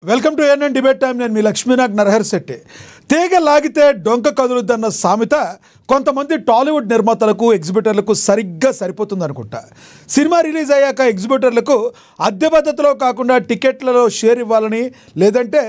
Welcome to NN debate time. నేను మీ లక్ష్మీనాగ్ నరహర్ శెట్టి. తీగ లాగితే డొంక కదులుద్దన్న సామెత కొంతమంది టాలీవుడ్ నిర్మాతలకు ఎగ్జిబిటర్లకు సరిగ్గా సరిపోతుంది అనుకుంటా. సినిమా రిలీజ్ అయ్యాక ఎగ్జిబిటర్లకు అద్దె పద్ధతిలో కాకుండా టికెట్లలో షేర్ ఇవ్వాలని, లేదంటే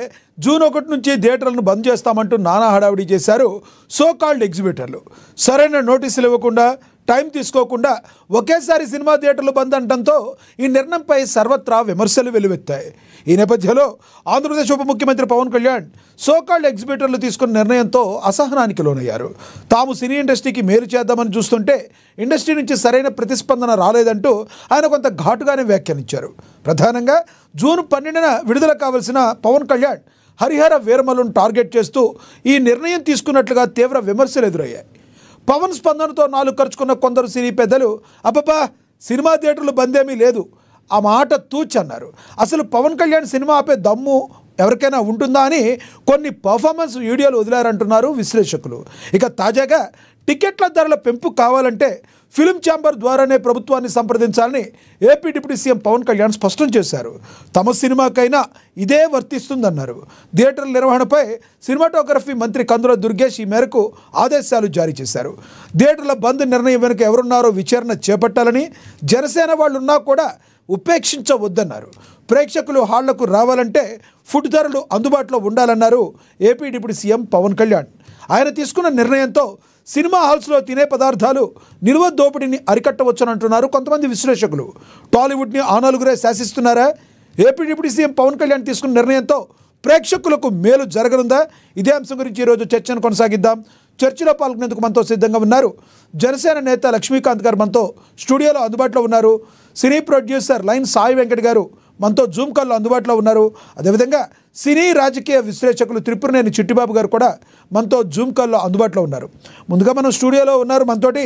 జూన్ 1 నుంచి థియేటర్లను బంద్ చేస్తామంటూ నానా హడావిడి చేశారు సో కాల్డ్ ఎగ్జిబిటర్లు. సరైన నోటీసులు ఇవ్వకుండా, టైం తీసుకోకుండా ఒకేసారి సినిమా థియేటర్లు బంద్ అనడంతో ఈ నిర్ణయంపై సర్వత్రా విమర్శలు వెలువెత్తాయి. ఈ నేపథ్యంలో ఆంధ్రప్రదేశ్ ఉప ముఖ్యమంత్రి పవన్ కళ్యాణ్ సోకాల్డ్ ఎగ్జిబిటర్లు తీసుకున్న నిర్ణయంతో అసహనానికి లోనయ్యారు. తాము సినీ ఇండస్ట్రీకి మేలు చేద్దామని చూస్తుంటే ఇండస్ట్రీ నుంచి సరైన ప్రతిస్పందన రాలేదంటూ ఆయన కొంత ఘాటుగానే వ్యాఖ్యానించారు. ప్రధానంగా జూన్ 12న విడుదల కావాల్సిన పవన్ కళ్యాణ్ హరిహర వీరమల్లును టార్గెట్ చేస్తూ ఈ నిర్ణయం తీసుకున్నట్లుగా తీవ్ర విమర్శలు ఎదురయ్యాయి. పవన్ స్పందనతో నాలుగు ఖర్చుకున్న కొందరు సినీ పెద్దలు అబ్బబ్బా సినిమా థియేటర్లు బందేమీ లేదు, ఆ మాట తూచన్నారు. అసలు పవన్ కళ్యాణ్ సినిమా ఆపే దమ్ము ఎవరికైనా ఉంటుందా అని కొన్ని పర్ఫార్మెన్స్ వీడియోలు వదిలారంటున్నారు విశ్లేషకులు. ఇక తాజాగా టికెట్ల ధరల పెంపు కావాలంటే ఫిల్మ్ ఛాంబర్ ద్వారానే ప్రభుత్వాన్ని సంప్రదించాలని AP deputy CM Pawan Kalyan స్పష్టం చేశారు. తమ సినిమాకైనా ఇదే వర్తిస్తుందన్నారు. థియేటర్ల నిర్వహణపై సినిమాటోగ్రఫీ మంత్రి కందుల దుర్గేష్ ఈ మేరకు ఆదేశాలు జారీ చేశారు. థియేటర్ల బంద్ నిర్ణయం వెనుక ఎవరున్నారో విచారణ చేపట్టాలని, జనసేన వాళ్ళున్నా కూడా ఉపేక్షించవద్దన్నారు. ప్రేక్షకులు హాళ్లకు రావాలంటే ఫుడ్ ధరలు అందుబాటులో ఉండాలన్నారు AP deputy CM Pawan Kalyan. ఆయన తీసుకున్న నిర్ణయంతో సినిమా హాల్స్లో తినే పదార్థాలు నిల్వ దోపిడీని అరికట్టవచ్చునంటున్నారు కొంతమంది విశ్లేషకులు. టాలీవుడ్ని ఆ నలుగురే శాసిస్తున్నారా? AP deputy CM Pawan Kalyan తీసుకున్న నిర్ణయంతో ప్రేక్షకులకు మేలు జరగనుందా? ఇదే అంశం గురించి ఈరోజు చర్చను కొనసాగిద్దాం. చర్చలో పాల్గొనేందుకు మనతో సిద్ధంగా ఉన్నారు జనసేన నేత లక్ష్మీకాంత్ గారు మనతో స్టూడియోలో అందుబాటులో ఉన్నారు. సినీ ప్రొడ్యూసర్ లైన్ సాయి వెంకట్ గారు మనతో జూమ్ కాల్లో అందుబాటులో ఉన్నారు. అదేవిధంగా సినీ రాజకీయ విశ్లేషకులు త్రిపురనేని చిట్టిబాబు గారు కూడా మనతో జూమ్ కాల్లో అందుబాటులో ఉన్నారు. ముందుగా మనం స్టూడియోలో ఉన్నారు మనతోటి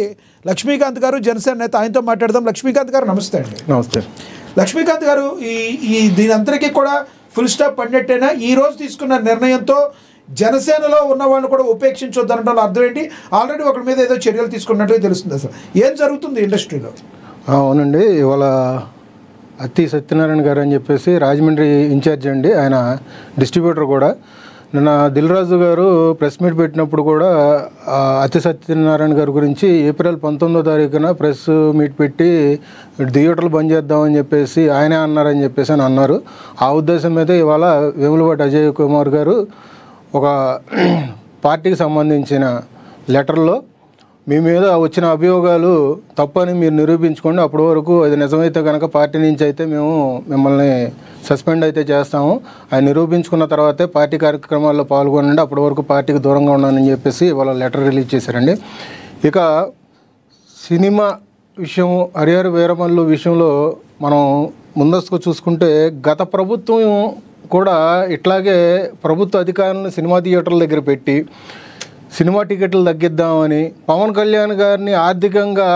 లక్ష్మీకాంత్ గారు, జనసేన నేత, ఆయనతో మాట్లాడదాం. లక్ష్మీకాంత్ గారు నమస్తే అండి. నమస్తే. లక్ష్మీకాంత్ గారు, ఈ దీని అంతరికి కూడా ఫుల్ స్టాప్ పడినట్టేనా? ఈ రోజు తీసుకున్న నిర్ణయంతో జనసేనలో ఉన్న వాళ్ళు కూడా ఉపేక్షించొద్దనడం అర్థం ఏంటి? ఆల్రెడీ ఒకరి మీద ఏదో చర్యలు తీసుకున్నట్టుగా తెలుస్తుంది. అసలు ఏం జరుగుతుంది ఇండస్ట్రీలో? అవునండి, ఇవాళ అత్తి సత్యనారాయణ గారు అని చెప్పేసి రాజమండ్రి ఇన్ఛార్జ్ అండి, ఆయన డిస్ట్రిబ్యూటర్ కూడా. నిన్న దిల్ రాజు గారు ప్రెస్ మీట్ పెట్టినప్పుడు కూడా అత్తి సత్యనారాయణ గారి గురించి ఏప్రిల్ 19వ తారీఖున ప్రెస్ మీట్ పెట్టి థియేటర్లు బంద్ చేద్దామని చెప్పేసి ఆయనే అన్నారని చెప్పేసి అని అన్నారు. ఆ ఉద్దేశం మీద ఇవాళ వేములవాటి అజయ్ కుమార్ గారు ఒక పార్టీకి సంబంధించిన లెటర్లో మీ మీద వచ్చిన అభియోగాలు తప్పని మీరు నిరూపించుకోండి, అప్పటి వరకు అది నిజమైతే కనుక పార్టీ నుంచి అయితే మేము మిమ్మల్ని సస్పెండ్ అయితే చేస్తాము, ఆయన నిరూపించుకున్న తర్వాతే పార్టీ కార్యక్రమాల్లో పాల్గొనండి, అప్పటి వరకు పార్టీకి దూరంగా ఉన్నానని చెప్పేసి వాళ్ళ లెటర్ రిలీజ్ చేశారండి. ఇక సినిమా విషయం, హరిహర వీరమల్లు విషయంలో మనం ముందస్తుగా చూసుకుంటే గత ప్రభుత్వం కూడా ఇట్లాగే ప్రభుత్వ అధికారులను సినిమా థియేటర్ల దగ్గర పెట్టి సినిమా టికెట్లు తగ్గిద్దామని, పవన్ కళ్యాణ్ గారిని ఆర్థికంగా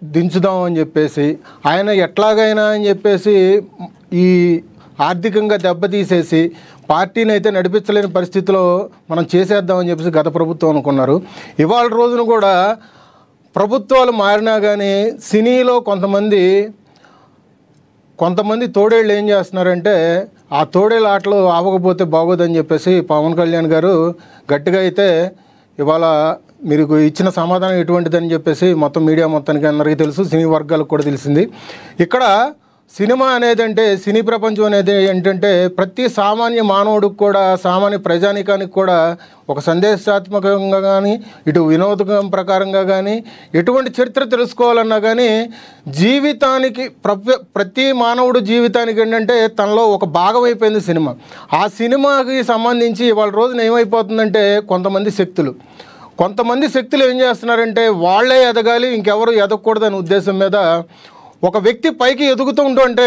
దించుదామని చెప్పేసి, ఆయన ఎట్లాగైనా అని చెప్పేసి ఈ ఆర్థికంగా దెబ్బతీసేసి పార్టీని అయితే నడిపించలేని పరిస్థితిలో మనం చేసేద్దామని చెప్పేసి గత ప్రభుత్వం అనుకున్నారు. ఇవాళ రోజున కూడా ప్రభుత్వాలు మారినా కానీ సినీలో కొంతమంది తోడేళ్ళు ఏం చేస్తున్నారంటే ఆ తోడేళ్ళ ఆటలు ఆవకపోతే బాగోదని చెప్పేసి పవన్ కళ్యాణ్ గారు గట్టిగా అయితే ఇవాళ మీరు ఇచ్చిన సమాధానం ఎటువంటిదని చెప్పేసి మొత్తం మీడియా మొత్తానికి అందరికీ తెలుసు, సినీ వర్గాలకు కూడా తెలిసింది. ఇక్కడ సినిమా అనేది అంటే, సినీ ప్రపంచం అనేది ఏంటంటే ప్రతి సామాన్య మానవుడికి కూడా, సామాన్య ప్రజానికానికి కూడా ఒక సందేశాత్మకంగా కానీ, ఇటు వినోదం ప్రకారంగా కానీ, ఎటువంటి చరిత్ర తెలుసుకోవాలన్నా కానీ జీవితానికి ప్రతి మానవుడు జీవితానికి ఏంటంటే తనలో ఒక భాగం అయిపోయింది సినిమా. ఆ సినిమాకి సంబంధించి ఇవాళ రోజున ఏమైపోతుందంటే కొంతమంది శక్తులు ఏం చేస్తున్నారంటే వాళ్ళే ఎదగాలి, ఇంకెవరు ఎదగకూడదని ఉద్దేశం మీద ఒక వ్యక్తి పైకి ఎదుగుతూ ఉంటుంటే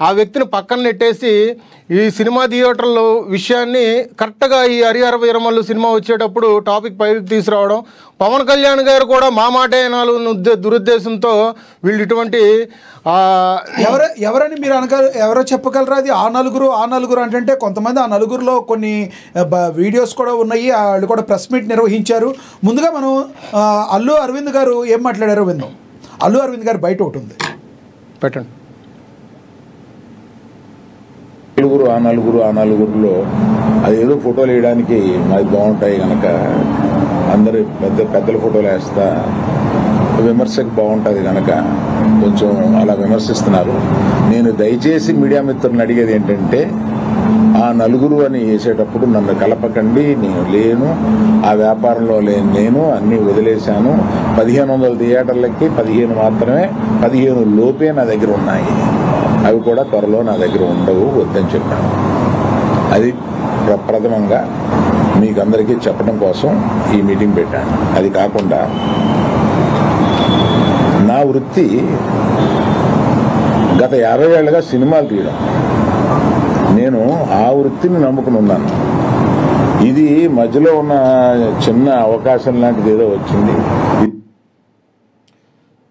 ఆ వ్యక్తిని పక్కన నెట్టేసి ఈ సినిమా థియేటర్ల విషయాన్ని కరెక్ట్గా ఈ హరిహర వీరమల్లు సినిమా వచ్చేటప్పుడు టాపిక్ పైకి తీసుకురావడం, పవన్ కళ్యాణ్ గారు కూడా మా మాట ఏనాలు దురుద్దేశంతో వీళ్ళు ఇటువంటి ఎవరని మీరు ఎవరో చెప్పగలరా? అది ఆ నలుగురు అంటే కొంతమంది ఆ నలుగురులో కొన్ని వీడియోస్ కూడా ఉన్నాయి, వాళ్ళు కూడా ప్రెస్ మీట్ నిర్వహించారు. ముందుగా మనం అల్లు అరవింద్ గారు ఏం మాట్లాడారో విందాం. అల్లు అరవింద్ గారు బయట ఒకటి ఉంది, పెట్టండి. ఆ నలుగురులో అదేదో ఫోటోలు వేయడానికి మాది బాగుంటాయి కనుక అందరు పెద్దల ఫోటోలు వేస్తా విమర్శకు బాగుంటుంది కనుక కొంచెం అలా విమర్శిస్తున్నారు. నేను దయచేసి మీడియా మిత్రులను అడిగేది ఏంటంటే, ఆ నలుగురు అని వేసేటప్పుడు నన్ను కలపకండి. నేను లేను, ఆ వ్యాపారంలో లేను, నేను అన్నీ వదిలేశాను. 1500 థియేటర్లకి 15 మాత్రమే, 15 లోపే నా దగ్గర ఉన్నాయి. అవి కూడా త్వరలో నా దగ్గర ఉండవు, వద్దని చెప్పాను. అది ప్రథమంగా మీకు అందరికీ చెప్పడం కోసం ఈ మీటింగ్ పెట్టాను. అది కాకుండా నా వృత్తి గత 50 ఏళ్ళుగా సినిమాలు తీయడం. నేను ఆ వృత్తిని నమ్ముకుని ఉన్నాను. ఇది మధ్యలో ఉన్న చిన్న అవకాశం లాంటిది ఏదో వచ్చింది.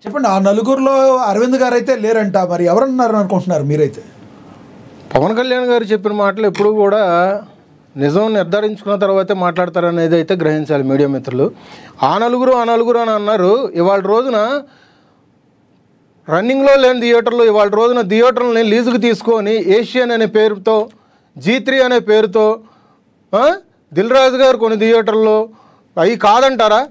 చెప్పండి, ఆ నలుగురిలో అరవింద్ గారు అయితే లేరంట, మరి ఎవరన్నారు అనుకుంటున్నారు మీరైతే? పవన్ కళ్యాణ్ గారు చెప్పిన మాటలు ఎప్పుడు కూడా నిజం నిర్ధారించుకున్న తర్వాతే మాట్లాడతారనేది అయితే గ్రహించాలి మీడియా మిత్రులు. ఆ నలుగురు అని అన్నారు. ఇవాళ రోజున రన్నింగ్లో లేని థియేటర్లు ఇవాళ రోజున థియేటర్లని లీజుకు తీసుకొని ఏషియన్ అనే పేరుతో, G3 అనే పేరుతో దిల్ రాజు గారు కొన్ని థియేటర్లు అవి కాదంటారా?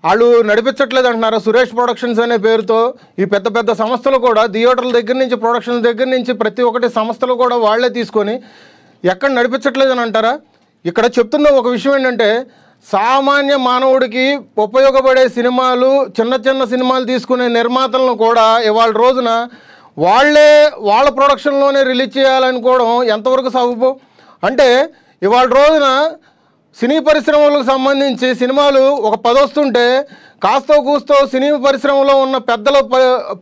వాళ్ళు నడిపించట్లేదు అంటున్నారా? సురేష్ ప్రొడక్షన్స్ అనే పేరుతో ఈ పెద్ద పెద్ద సంస్థలు కూడా థియేటర్ల దగ్గర నుంచి, ప్రొడక్షన్స్ దగ్గర నుంచి ప్రతి ఒక్కటి సంస్థలు కూడా వాళ్లే తీసుకొని ఎక్కడ నడిపించట్లేదని అంటారా? ఇక్కడ చెప్తున్న ఒక విషయం ఏంటంటే, సామాన్య మానవుడికి ఉపయోగపడే సినిమాలు, చిన్న సినిమాలు తీసుకునే నిర్మాతలను కూడా ఇవాళ రోజున వాళ్ళ ప్రొడక్షన్లోనే రిలీజ్ చేయాలనుకోవడం ఎంతవరకు సబబు? అంటే ఇవాళ రోజున సినీ పరిశ్రమలకు సంబంధించి సినిమాలు ఒక 10 వస్తుంటే కాస్తో కూస్తో సినీ పరిశ్రమలో ఉన్న పెద్దల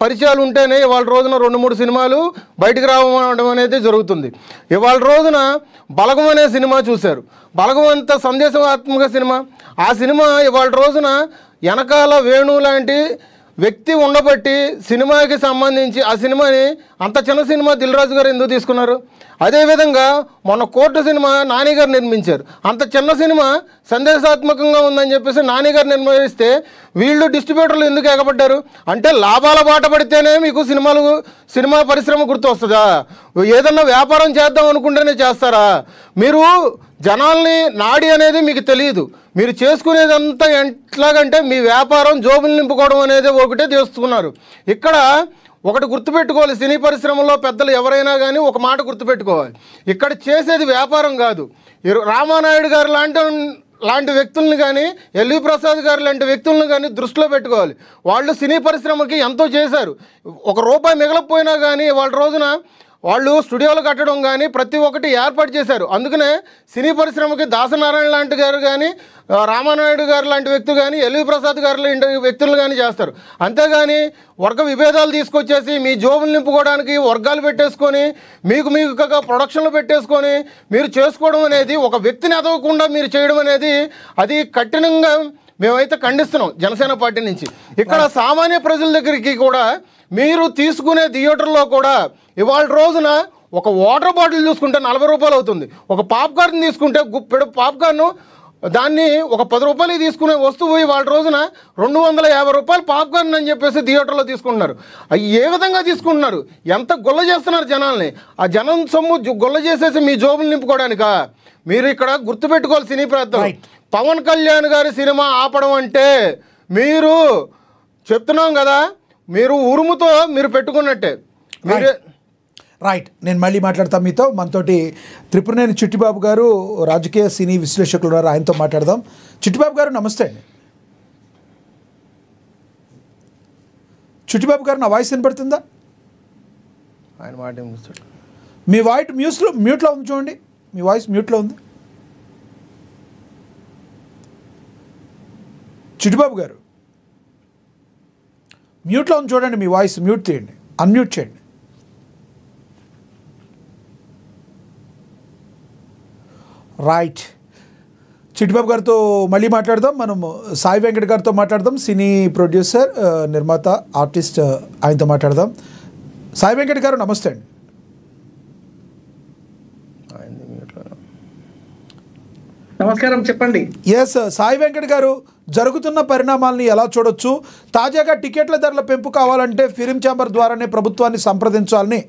పరిచయాలు ఉంటేనే ఇవాళ రోజున 2-3 సినిమాలు బయటకు రావడం అనేది జరుగుతుంది. ఇవాళ రోజున బలగం అనే సినిమా చూశారు. బలగం అంత సందేశాత్మక సినిమా. ఆ సినిమా ఇవాళ రోజున వెనకాల వేణు లాంటి వ్యక్తి ఉండబట్టి సినిమాకి సంబంధించి ఆ సినిమాని, అంత చిన్న సినిమా దిల్ రాజు గారు ఎందుకు తీసుకున్నారు? అదేవిధంగా మొన్న కోర్టు సినిమా నాని గారు నిర్మించారు. అంత చిన్న సినిమా సందేశాత్మకంగా ఉందని చెప్పేసి నాని గారు నిర్మిస్తే వీళ్ళు డిస్ట్రిబ్యూటర్లు ఎందుకు ఎగబడ్డారు? అంటే లాభాల బాట పడితేనే మీకు సినిమా పరిశ్రమ గుర్తు వస్తుందా? ఏదన్నా వ్యాపారం చేద్దాం అనుకుంటేనే చేస్తారా? మీరు జనాల్ని నాడి అనేది మీకు తెలియదు. మీరు చేసుకునేదంతా ఎట్లాగంటే మీ వ్యాపారం జోబులు నింపుకోవడం అనేది ఒకటే చేస్తున్నారు. ఇక్కడ ఒకటి గుర్తుపెట్టుకోవాలి, సినీ పరిశ్రమలో పెద్దలు ఎవరైనా కానీ ఒక మాట గుర్తుపెట్టుకోవాలి, ఇక్కడ చేసేది వ్యాపారం కాదు. రామానాయుడు గారు లాంటి వ్యక్తులను కానీ, ఎల్వి ప్రసాద్ గారు లాంటి వ్యక్తులను కానీ దృష్టిలో పెట్టుకోవాలి. వాళ్ళు సినీ పరిశ్రమకి ఎంతో చేశారు. ₹1 మిగలకపోయినా కానీ వాళ్ళ రోజున వాళ్ళు స్టూడియోలు కట్టడం కానీ ప్రతి ఒక్కటి ఏర్పాటు చేశారు. అందుకనే సినీ పరిశ్రమకి దాసనారాయణ లాంటి గారు కానీ, రామానాయుడు గారు లాంటి వ్యక్తులు కానీ, ఎల్వి ప్రసాద్ గారు లాంటి వ్యక్తులు కానీ చేస్తారు. అంతేగాని వర్గ విభేదాలు తీసుకొచ్చేసి మీ జోబులు నింపుకోవడానికి వర్గాలు పెట్టేసుకొని మీకు ప్రొడక్షన్లు పెట్టేసుకొని మీరు చేసుకోవడం అనేది, ఒక వ్యక్తిని ఎదగకుండా మీరు చేయడం అనేది, అది కఠినంగా మేమైతే ఖండిస్తున్నాం జనసేన పార్టీ నుంచి. ఇక్కడ సామాన్య ప్రజల దగ్గరికి కూడా మీరు తీసుకునే థియేటర్లో కూడా ఇవాళ రోజున ఒక వాటర్ బాటిల్ చూసుకుంటే ₹40 అవుతుంది. ఒక పాప్కార్న్ తీసుకుంటే గుప్పెడు పాప్కార్ను, దాన్ని ఒక ₹10 తీసుకునే వస్తువు ఇవాళ రోజున ₹250 పాప్కార్న్ అని చెప్పేసి థియేటర్లో తీసుకుంటున్నారు. అవి ఏ విధంగా తీసుకుంటున్నారు? ఎంత గొల్ల చేస్తున్నారు జనాల్ని? ఆ జనం సొమ్ము గొల్ల చేసేసి మీ జోబులు నింపుకోవడానికా? మీరు ఇక్కడ గుర్తుపెట్టుకోవాలి సినీ ప్రాంతం. పవన్ కళ్యాణ్ గారి సినిమా ఆపడం అంటే మీరు చెప్తున్నాం కదా, మీరు ఉరుముతో మీరు పెట్టుకున్నట్టే. రైట్, నేను మళ్ళీ మాట్లాడతాను మీతో. మనతోటి త్రిపురనేని చిట్టిబాబు గారు రాజకీయ సినీ విశ్లేషకులు ఉన్నారు, ఆయనతో మాట్లాడదాం. చిట్టిబాబు గారు నమస్తే అండి. చిట్టిబాబు గారు, నా వాయిస్ వినపడుతుందా? ఆయన మాట మీ వాయిస్ మ్యూట్లో ఉంది, చూడండి. మీ వాయిస్ మ్యూట్లో ఉంది. చిట్టిబాబు గారు మ్యూట్లో ఉంది, చూడండి. మీ వాయిస్ మ్యూట్ తీయండి, అన్మ్యూట్ చేయండి. రైట్, చిట్టిబాబు గారితో మళ్ళీ మాట్లాడదాం. మనము సాయి వెంకట్ గారితో మాట్లాడదాం, సినీ ప్రొడ్యూసర్, నిర్మాత, ఆర్టిస్ట్. ఆయనతో మాట్లాడదాం. సాయి వెంకట్ గారు నమస్తే అండి. నమస్కారం, చెప్పండి. ఎస్ సాయి వెంకట్ గారు, జరుగుతున్న పరిణామాలని ఎలా చూడొచ్చు? తాజాగా టికెట్ల ధరల పెంపు కావాలంటే ఫిలిం ఛాంబర్ ద్వారానే ప్రభుత్వాన్ని సంప్రదించాలని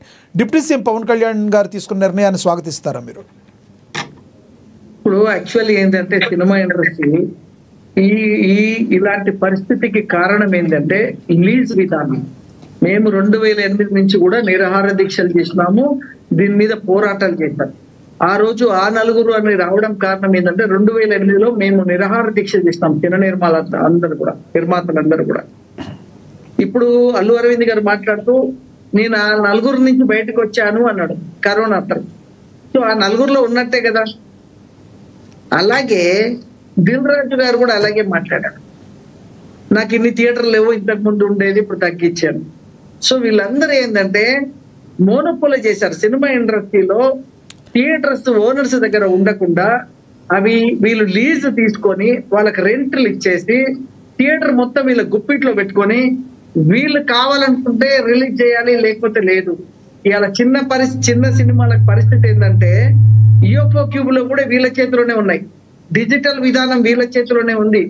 డిప్యూటీ సీఎం పవన్ కళ్యాణ్ గారు తీసుకున్న నిర్ణయాన్ని స్వాగతిస్తారా మీరు? ఇప్పుడు యాక్చువల్లీ ఏంటంటే సినిమా ఇండస్ట్రీ ఇలాంటి పరిస్థితికి కారణం ఏంటంటే లీజ్ విధానం. మేము 2008 నుంచి కూడా నిరాహార దీక్షలు చేసినాము, దీని మీద పోరాటాలు చేశాం. ఆ రోజు ఆ నలుగురు అని రావడం కారణం ఏంటంటే 2008లో మేము నిరాహార దీక్ష చేసినాం, నిర్మాతలందరూ కూడా. ఇప్పుడు అల్లు అరవింద్ గారు మాట్లాడుతూ నేను ఆ నలుగురు నుంచి బయటకు వచ్చాను అన్నాడు కరోనా తర్వాత. సో ఆ నలుగురులో ఉన్నట్టే కదా. అలాగే దిల్ రాజు గారు కూడా అలాగే మాట్లాడారు, నాకు ఇన్ని థియేటర్లు లేవు, ఇంతకు ముందు ఉండేది, ఇప్పుడు తగ్గించాను. సో వీళ్ళందరూ ఏంటంటే మోనోపోలీ చేశారు సినిమా ఇండస్ట్రీలో. థియేటర్స్ ఓనర్స్ దగ్గర ఉండకుండా అవి వీళ్ళు లీజ్ తీసుకొని వాళ్ళకి రెంట్లు ఇచ్చేసి థియేటర్ మొత్తం వీళ్ళ గుప్పిట్లో పెట్టుకొని వీళ్ళు కావాలనుకుంటే రిలీజ్ చేయాలి, లేకపోతే లేదు. ఇవాళ చిన్న సినిమాలకు పరిస్థితి ఏంటంటే యూఎఫ్ఓ క్యూబ్ లో కూడా వీళ్ళ చేతిలోనే ఉన్నాయి, డిజిటల్ విధానం వీళ్ళ చేతిలోనే ఉంది,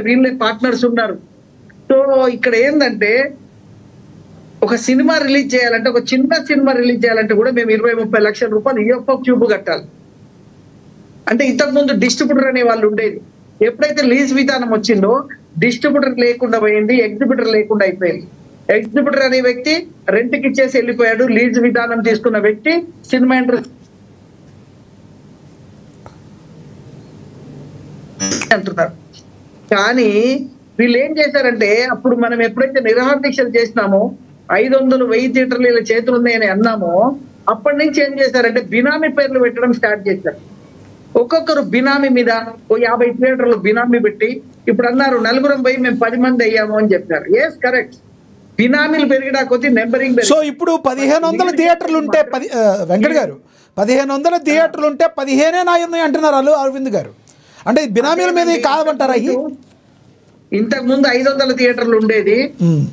వీళ్ళే పార్ట్నర్స్ ఉన్నారు. సో ఇక్కడ ఏంటంటే ఒక సినిమా రిలీజ్ చేయాలంటే, ఒక చిన్న సినిమా రిలీజ్ చేయాలంటే కూడా మేము 20-30 లక్షల రూపాయలు యూఎఫ్ఓ క్యూబ్ కట్టాలి. అంటే ఇంతకు ముందు డిస్ట్రిబ్యూటర్ అనే వాళ్ళు ఉండేది. ఎప్పుడైతే లీజ్ విధానం వచ్చిందో డిస్ట్రిబ్యూటర్ లేకుండా పోయింది, ఎగ్జిబిటర్ లేకుండా అయిపోయింది. ఎగ్జిబిటర్ అనే వ్యక్తి రెంట్కి ఇచ్చేసి వెళ్ళిపోయాడు, లీజ్ విధానం తీసుకున్న వ్యక్తి సినిమా ఇండస్ట్రీ అంటున్నారు. కానీ వీళ్ళు ఏం చేశారంటే అప్పుడు మనం ఎప్పుడైతే నిరాహార దీక్షలు చేసినామో 500-1000 థియేటర్లు ఇలా చేతులు ఉన్నాయని అన్నామో అప్పటి నుంచి ఏం చేశారంటే బినామీ పేర్లు పెట్టడం స్టార్ట్ చేశారు. ఒక్కొక్కరు బినామీ మీద 50 థియేటర్లు బినామీ పెట్టి ఇప్పుడు అన్నారు నలుగురం పోయి మేము 10 మంది అయ్యాము అని చెప్పారు. ఎస్ కరెక్ట్, బినామీలు పెరిగినా కొద్ది నెంబరింగ్. సో ఇప్పుడు 1500 థియేటర్లు ఉంటే వెంకట్ గారు 1500 థియేటర్లు ఉంటే 15 నాయున్నాయి అంటున్నారు అల్లు అరవింద్ గారు. అంటే బినామీల మీద కాదంటారా? ఇంతకు ముందు 500 థియేటర్లు ఉండేది.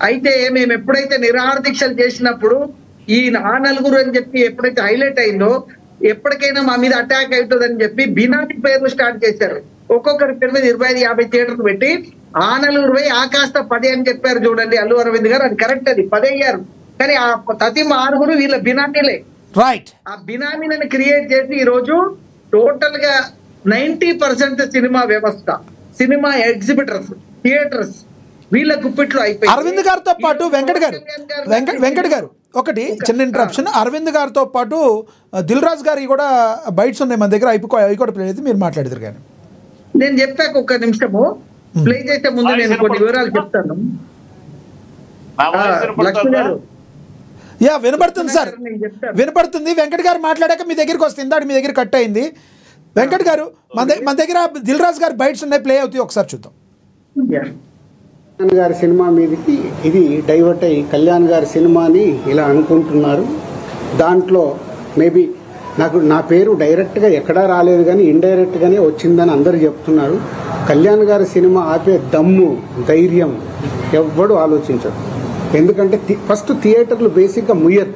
అయితే మేము ఎప్పుడైతే నిరాహార దీక్షలు చేసినప్పుడు ఈ ఆ నలుగురు అని చెప్పి ఎప్పుడైతే హైలైట్ అయిందో ఎప్పటికైనా మా మీద అటాక్ అవుతుందని చెప్పి బినామీ పేర్లు స్టార్ట్ చేశారు. ఒక్కొక్కరి పేరు మీద 25-50 థియేటర్లు పెట్టి ఆ నలుగురు పోయి ఆ కాస్త 10 అని చెప్పారు. చూడండి అల్లు అరవింద్ గారు, అది కరెక్ట్, అది 10 అయ్యారు. కానీ ఆ ప్రతి 6 వీళ్ళ బినామీలే. రైట్. ఆ బినామీలను క్రియేట్ చేసి ఈ రోజు టోటల్ గా 90% సినిమా వ్యవస్థ, సినిమా ఎగ్జిబిటర్స్, థియేటర్స్ వీళ్ళ గుప్పిట్లో అయిపోయి. అరవింద్ గారితో పాటు వెంకట్ గారు ఒకటి చిన్న ఇంటరప్షన్. అరవింద్ గారితో పాటు దిల్ రాజు గారి కూడా బైట్స్ ఉన్నాయి మన దగ్గర, అవి కూడా ప్లే అయితే మీరు మాట్లాడతారు. కానీ నేను చెప్పాక ఒక్క నిమిషము ప్లే చేసే ముందు నేను కొన్ని వివరాలు చెప్తాను. లక్ష్మి గారు వినపడుతుంది సార్, వినపడుతుంది. వెంకట్ గారు మాట్లాడాక మీ దగ్గరికి వస్తుంది, ఇందాక మీ దగ్గర కట్ అయింది. వెంకట్ గారు మన దగ్గర దిల్ రాజు గారి బైట్స్ ఉన్నాయి, ప్లే అవుతాయి, ఒకసారి చూద్దాం. కళ్యాణ్ గారి సినిమా మీదకి ఇది డైవర్ట్ అయ్యి కళ్యాణ్ గారి సినిమాని ఇలా అనుకుంటున్నారు. దాంట్లో మేబీ నా పేరు డైరెక్ట్గా ఎక్కడా రాలేదు కానీ ఇండైరెక్ట్గానే వచ్చిందని అందరూ చెప్తున్నారు. కళ్యాణ్ గారి సినిమా ఆపే దమ్ము, ధైర్యం ఎవ్వడు ఆలోచించరు. ఎందుకంటే ఫస్ట్ థియేటర్లు బేసిక్గా ముయ్యరు.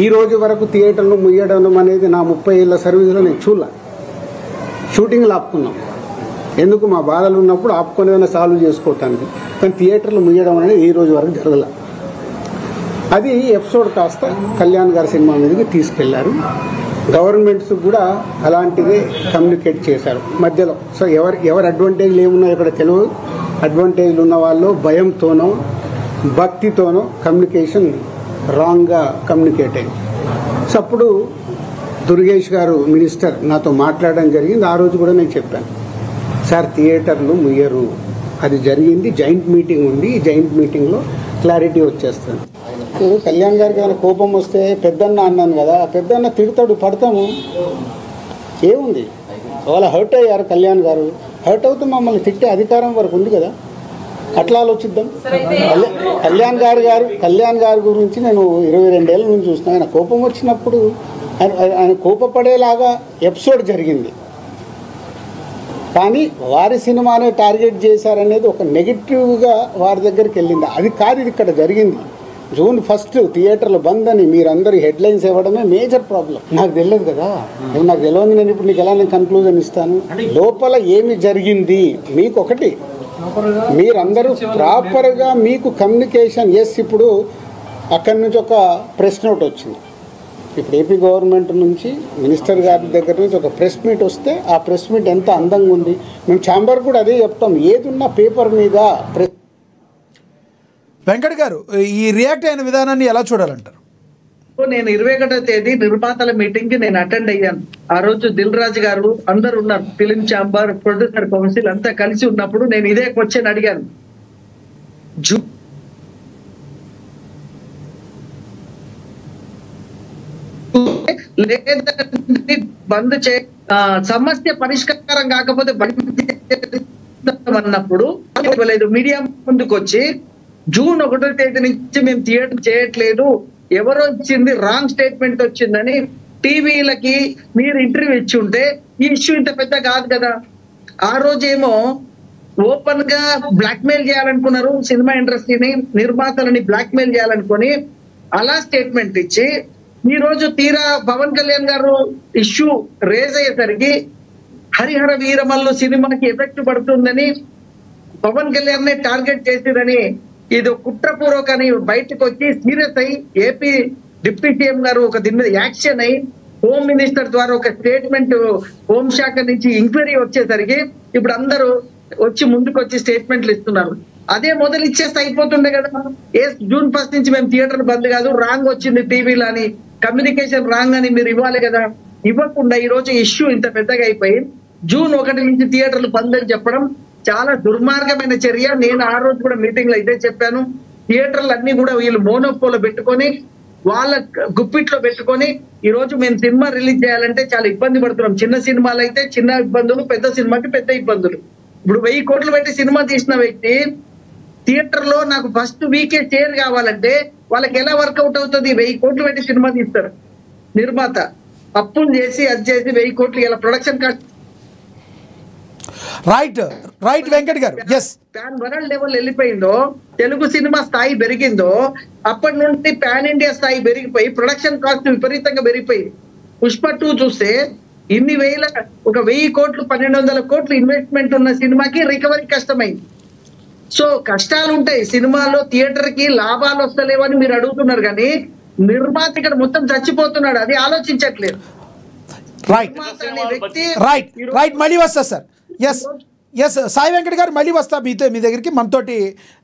ఈ రోజు వరకు థియేటర్లు ముయ్యడం అనేది నా 30 ఏళ్ల సర్వీస్లో నేను చూడలే. షూటింగ్లు ఆపుకున్నాం, ఎందుకు మా బాధలు ఉన్నప్పుడు ఆపుకొని ఏమైనా సాల్వ్ చేసుకోవటానికి. కానీ థియేటర్లు ముయ్యడం అనేది ఈ రోజు వరకు జరగల. అది ఎపిసోడ్ కాస్త కళ్యాణ్ గారి సినిమా మీదకి తీసుకెళ్లారు. గవర్నమెంట్స్ కూడా అలాంటిదే కమ్యూనికేట్ చేశారు మధ్యలో. సో ఎవరు అడ్వాంటేజ్లు ఏమున్నాయో ఇక్కడ తెలియదు. అడ్వాంటేజ్లు ఉన్న వాళ్ళు భయంతోనో భక్తితోనో కమ్యూనికేషన్ రాంగ్గా కమ్యూనికేట్ అయింది. సో అప్పుడు దుర్గేష్ గారు మినిస్టర్ నాతో మాట్లాడడం జరిగింది. ఆ రోజు కూడా నేను చెప్పాను, సార్ థియేటర్లు ముయ్యరు, అది జరిగింది. జాయింట్ మీటింగ్ ఉంది, ఈ జాయింట్ మీటింగ్లో క్లారిటీ వచ్చేస్తుంది. కళ్యాణ్ గారికి ఏమైనా కోపం వస్తే పెద్దన్న అన్నాను కదా, పెద్దన్న తిడతాడు, పడతాము, ఏముంది. వాళ్ళ హర్ట్ అయ్యారు కళ్యాణ్ గారు, హర్ట్ అవుతూ మమ్మల్ని తిట్టే అధికారం వరకు ఉంది కదా, అట్లా ఆలోచిద్దాం. కళ్యాణ్ గారి గురించి నేను 22 ఏళ్ళ నుంచి చూసిన. ఆయన కోపం వచ్చినప్పుడు ఆయన కోపపడేలాగా ఎపిసోడ్ జరిగింది. కానీ వారి సినిమానే టార్గెట్ చేశారనేది ఒక నెగిటివ్గా వారి దగ్గరికి వెళ్ళింది. అది కాదు ఇది ఇక్కడ జరిగింది. జూన్ 1 థియేటర్లు బంద్ అని మీరందరూ హెడ్లైన్స్ ఇవ్వడమే మేజర్ ప్రాబ్లం. నాకు తెలియదు కదా, నాకు తెలియదు. నేను ఇప్పుడు నీకు ఎలా నేను కన్క్లూజన్ ఇస్తాను? లోపల ఏమి జరిగింది మీకు ఒకటి, మీరందరూ ప్రాపర్గా మీకు కమ్యూనికేషన్. ఇప్పుడు అక్కడి నుంచి ఒక ప్రెస్ నోట్ వచ్చింది. ఇప్పుడు ఏపీ గవర్నమెంట్ నుంచి మినిస్టర్ గారి దగ్గర నుంచి ఒక ప్రెస్ మీట్ వస్తే ఆ ప్రెస్ మీట్ ఎంత అందంగా ఉంది. మేము ఛాంబర్ కూడా అదే చెప్తాం, ఏదున్నా పేపర్ మీద వెంకట్ గారు ఈ రియాక్ట్ అయిన విధానాన్ని ఎలా చూడాలంటారు? నేను 21వ తేదీ నిర్మాతల మీటింగ్ కి నేను అటెండ్ అయ్యాను. ఆ రోజు దిల్ రాజు గారు అందరు ఉన్నారు, ఫిలిం ఛాంబర్, ప్రొడ్యూసర్ కౌన్సిల్ అంతా కలిసి ఉన్నప్పుడు నేను ఇదే క్వశ్చన్ అడిగాను. లేదంటే బంద్ చే సమస్య పరిష్కారం కాకపోతే అన్నప్పుడు మీడియా ముందుకు వచ్చి జూన్ 1వ తేదీ నుంచి మేము థియేటర్ చేయట్లేదు, ఎవరో ఇచ్చింది రాంగ్ స్టేట్మెంట్ వచ్చిందని టీవీలకి మీరు ఇంటర్వ్యూ ఇచ్చి ఉంటే ఈ ఇష్యూ ఇంత పెద్ద కాదు కదా. ఆ రోజేమో ఓపెన్ గా బ్లాక్ మెయిల్ చేయాలనుకున్నారు సినిమా ఇండస్ట్రీని, నిర్మాతలని బ్లాక్ మెయిల్ చేయాలనుకొని అలా స్టేట్మెంట్ ఇచ్చి, ఈ రోజు తీరా పవన్ కళ్యాణ్ గారు ఇష్యూ రేజ్ అయ్యేసరికి హరిహర వీరమల్లు సినిమాకి ఎఫెక్ట్ పడుతుందని పవన్ కళ్యాణ్ ని టార్గెట్ చేసిరని ఇది కుట్రపూర్వకని బయటకు వచ్చి సీరియస్ అయ్యి ఏపీ డిప్యూటీ సీఎం గారు ఒక దీని మీద యాక్షన్ అయ్యి హోమ్ మినిస్టర్ ద్వారా ఒక స్టేట్మెంట్ హోంశాఖ నుంచి ఎంక్వైరీ వచ్చేసరికి ఇప్పుడు అందరూ వచ్చి ముందుకు వచ్చి స్టేట్మెంట్లు ఇస్తున్నారు. అదే మొదలు ఇచ్చేస్తే అయిపోతుండే కదా. జూన్ 1 నుంచి మేము థియేటర్ బంద్ కాదు, రాంగ్ వచ్చింది టీవీలో అని, కమ్యూనికేషన్ రాంగ్ అని మీరు ఇవ్వాలి కదా. ఇవ్వకుండా ఈ రోజు ఇష్యూ ఇంత పెద్దగా అయిపోయి జూన్ 1 నుంచి థియేటర్లు బంద్ అని చెప్పడం చాలా దుర్మార్గమైన చర్య. నేను ఆ రోజు కూడా మీటింగ్ లో ఇదే చెప్పాను. థియేటర్లు అన్ని కూడా వీళ్ళు మోనోపోలో పెట్టుకొని వాళ్ళ గుప్పిట్లో పెట్టుకొని ఈ రోజు మేము సినిమా రిలీజ్ చేయాలంటే చాలా ఇబ్బంది పడుతున్నాం. చిన్న సినిమాలు అయితే చిన్న ఇబ్బందులు, పెద్ద సినిమాకి పెద్ద ఇబ్బందులు. ఇప్పుడు 1000 కోట్లు పెట్టి సినిమా తీసిన వ్యక్తి థియేటర్ లో నాకు ఫస్ట్ వీకే షేర్ కావాలంటే వాళ్ళకి ఎలా వర్కౌట్ అవుతుంది? 1000 కోట్లు పెట్టి సినిమా తీస్తారు నిర్మాత, అప్పులు చేసి అది చేసి 1000 కోట్లు ఇలా production cost. Right Venkat garu, pan world level వెళ్ళిపోయిందో, తెలుగు సినిమా స్థాయి పెరిగిందో, అప్పటి నుండి పాన్ ఇండియా స్థాయి పెరిగిపోయి ప్రొడక్షన్ కాస్ట్ విపరీతంగా పెరిగిపోయింది. పుష్ప 2 చూస్తే ఇన్ని వేల, ఒక 1000 కోట్లు 1200 కోట్లు ఇన్వెస్ట్మెంట్ ఉన్న సినిమాకి రికవరీ కష్టమైంది. సో కష్టాలు ఉంటాయి సినిమాలో, థియేటర్ కి లాభాలు వస్తలేవని మీరు అడుగుతున్నారు, కానీ నిర్మాత ఇక్కడ మొత్తం చచ్చిపోతున్నాడు, అది ఆలోచించట్లేదు. రైట్ మళ్ళీ వస్తా సార్. ఎస్ సాయి వెంకట్ గారు మళ్ళీ వస్తా మీ దగ్గరికి. మనతోటి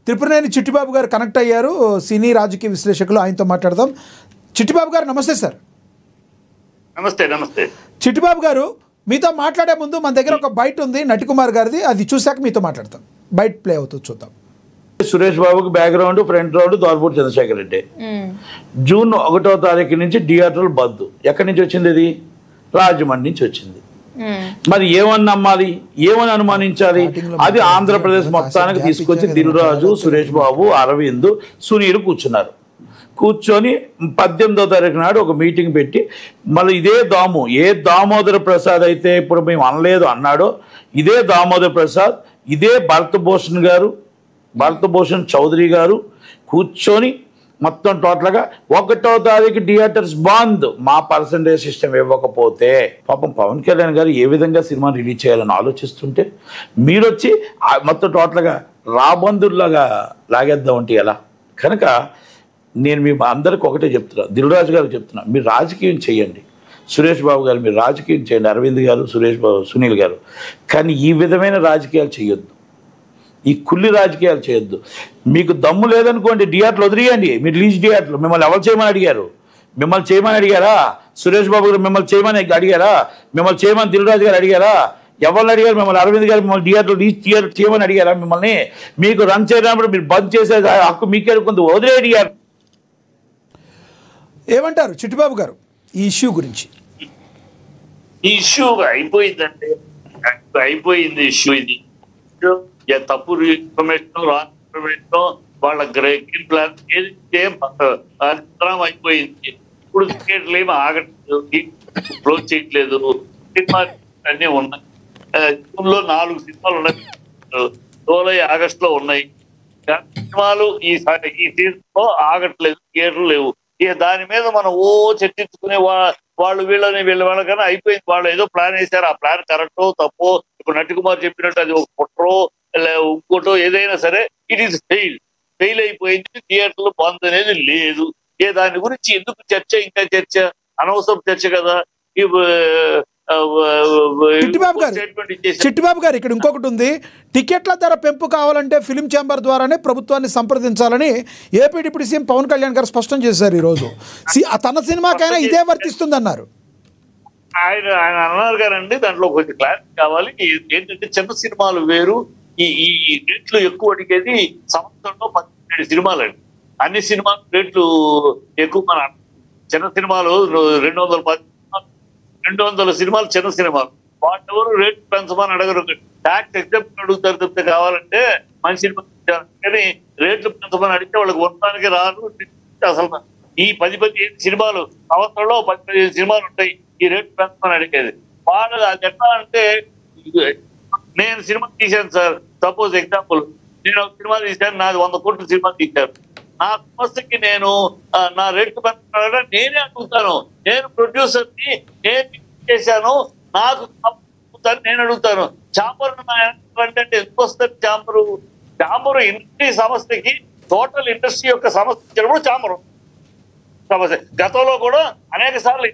త్రిపురనేని చిట్టిబాబు గారు కనెక్ట్ అయ్యారు, సినీ రాజకీయ విశ్లేషకులు, ఆయనతో మాట్లాడదాం. చిట్టిబాబు గారు నమస్తే సార్. నమస్తే చిట్టిబాబు గారు, మీతో మాట్లాడే ముందు మన దగ్గర ఒక బైట్ ఉంది నటికుమార్ గారిది, అది చూశాక మీతో మాట్లాడతాం. బైట్ ప్లే అవుతుంది, చూద్దాం. సురేష్ బాబుకి background, front round Dorpudi Chandrasekhar Reddy. June 1వ తారీఖు నుంచి థియేటర్లు బంద్. ఎక్కడి నుంచి వచ్చింది? ఇది రాజమండ్రి నుంచి వచ్చింది. మరి ఏమని నమ్మాలి, ఏమని అనుమానించాలి? అది ఆంధ్రప్రదేశ్ మొత్తానికి తీసుకొచ్చి దిల్ రాజు, సురేష్ బాబు, అరవింద్, సునీల్ కూర్చున్నారు. కూర్చొని 18వ తారీఖు నాడు ఒక మీటింగ్ పెట్టి మళ్ళీ ఇదే ఏ దామోదర ప్రసాద్ అయితే ఇప్పుడు మేము అనలేదు అన్నాడో, ఇదే దామోదర ప్రసాద్, ఇదే భరతభూషణ్ చౌదరి గారు కూర్చొని మొత్తం టోటల్గా 1వ తారీఖు థియేటర్స్ బంద్, మా పర్సంటేజ్ సిస్టమ్ ఇవ్వకపోతే పాపం పవన్ కళ్యాణ్ గారు ఏ విధంగా సినిమా రిలీజ్ చేయాలని ఆలోచిస్తుంటే మీరు వచ్చి మొత్తం టోటల్గా రాబందుల్లాగా లాగేద్దామంటే ఎలా? కనుక నేను మీ అందరికి ఒకటే చెప్తున్నా, దిల్ రాజు గారికి చెప్తున్నా, మీరు రాజకీయం చేయండి. సురేష్ బాబు గారు మీరు రాజకీయం చేయండి, అరవింద్ గారు, సునీల్ గారు, కానీ ఈ విధమైన రాజకీయాలు చేయొద్దు, ఈ కుల్లి రాజకీయాలు చేయొద్దు. మీకు దమ్ము లేదనుకోండి థియేటర్లు వదిలేయండి, మీరు రిలీజ్ థియేటర్లు. మిమ్మల్ని ఎవరు చేయమని అడిగారు? మిమ్మల్ని చేయమని అడిగారా? సురేష్ బాబు గారు మిమ్మల్ని చేయమని అడిగారా? మిమ్మల్ని చేయమని దిల్ రాజు గారు అడిగారా? ఎవరిని అడిగారు? మిమ్మల్ని అరవింద్ గారు మిమ్మల్ని థియేటర్ చేయమని అడిగారా? మిమ్మల్ని మీకు రన్ చేయడానికి మీరు బంద్ చేసే హక్కు మీకే కొంత వదిలే అడిగారు. ఏమంటారు చిట్టిబాబు గారు ఈ ఇష్యూ గురించి? ఈ ఇష్యూ అయిపోయిందండి, అయిపోయింది ఇష్యూ. ఇది తప్పు ఇన్ఫర్మేషన్, రాంగ్ ఇన్ఫర్మేషన్, వాళ్ళ గ్రీన్ ప్లాన్ అయిపోయింది. ఇప్పుడు టికెట్లు ఏమి ఆగట్లేదు, క్లోజ్ చేయట్లేదు, సినిమా అన్నీ ఉన్నాయి. జూన్లో 4 సినిమాలు ఉన్నాయి, జూలై ఆగస్టులో ఉన్నాయి. సినిమాలు ఈ సీజన్ లో ఆగట్లేదు, థియేటర్లు లేవు. ఇక దాని మీద మనం చర్చించుకునే వాళ్ళు వీళ్ళకన్నా అయిపోయింది. వాళ్ళు ఏదో ప్లాన్ వేశారు, ఆ ప్లాన్ కరెక్టో తప్పో, ఇప్పుడు నటికుమార్ చెప్పినట్టు అది ఒక కుట్రో ఇంకోటో ఏదైనా సరే ఇట్ ఈస్ ఫెయిల్ అయిపోయింది. థియేటర్లు బంద్ అనేది లేదు. దాని గురించి ఎందుకు చర్చ, ఇంకా చర్చ, అనవసరం చర్చ కదా. చిట్టిబాబు గారు ఇక్కడ ఇంకొకటి ఉంది. టికెట్ల ధర పెంపు కావాలంటే ఫిలిం ఛాంబర్ ద్వారానే ప్రభుత్వాన్ని సంప్రదించాలని AP deputy CM Pawan Kalyan garu స్పష్టం చేశారు ఈరోజు. తన సినిమాకైనా ఇదే వర్తిస్తుందన్నారు. ఆయన అన్నారు గారండి, దాంట్లో కొంచెం క్లారిటీ కావాలి. ఏంటంటే చిన్న సినిమాలు వేరు, ఈ రేట్లు ఎక్కువ అడిగేది సంవత్సరంలో 17 సినిమాలు అండి. అన్ని సినిమాలు రేట్లు ఎక్కువ. మన చిన్న సినిమాలు 200 సినిమాలు చిన్న సినిమాలు, వాటెవరు రేట్లు పెంచమని అడగరు. ట్యాక్స్ ఎగ్జామ్షన్ అడుగుతారు తప్పితే కావాలంటే మంచి సినిమా కానీ రేట్లు పెంచమని అడిగితే వాళ్ళకి ఉండడానికి రాదు. అసలు ఈ 10 సినిమాలు సంవత్సరంలో 15 సినిమాలు ఉంటాయి, ఈ రేట్లు పెంచమని అడిగేది. వాళ్ళు అది ఎట్లా అంటే, నేను సినిమా తీశాను సార్, సపోజ్ ఎగ్జాంపుల్ నేను ఒక సినిమా తీశాను, నాది 100 కోట్ల సినిమా తీశాను. నా సమస్యకి నేను నా రేట్లు పెంచుతానంటే నేనే అడుగుతాను. నేను ప్రొడ్యూసర్ని, నేను చేశాను, నాకు నేను అడుగుతాను. ఛాంబర్ అంటే ఎందుకు వస్తుంది? ఛాంబరు ఇండస్ట్రీ సమస్యకి, టోటల్ ఇండస్ట్రీ యొక్క సమస్య వచ్చినప్పుడు ఛాంబరు సమస్య. గతంలో కూడా అనేక సార్లు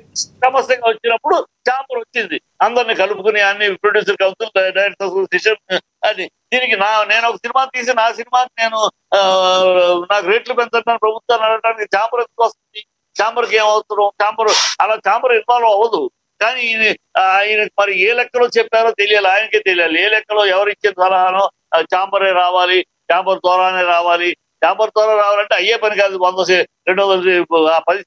సమస్యగా వచ్చినప్పుడు ఛాంబర్ వచ్చింది, అందరిని కలుపుకుని, అన్ని ప్రొడ్యూసర్ కౌన్సిల్, డైరెక్టర్ అసోసియేషన్ అని. దీనికి నేను ఒక సినిమా తీసి నా సినిమాకి నేను నాకు రేట్లు పెంచుతాను ప్రభుత్వాన్ని అనడానికి ఛాంబర్ ఎందుకు వస్తుంది? ఛాంబర్కి ఏం అవసరం? ఛాంబర్ ఇన్వాల్వ్ అవ్వదు. కానీ ఆయన మరి ఏ లెక్కలో చెప్పారో తెలియాలి, ఆయనకే తెలియాలి. ఏ లెక్కలో ఎవరు ఇచ్చిన సలహానో ఛాంబరే రావాలి, ఛాంబర్ ద్వారానే రావాలి. ఛాంబర్ ద్వారా రావాలంటే అయ్యే పని కాదు. 100-200 10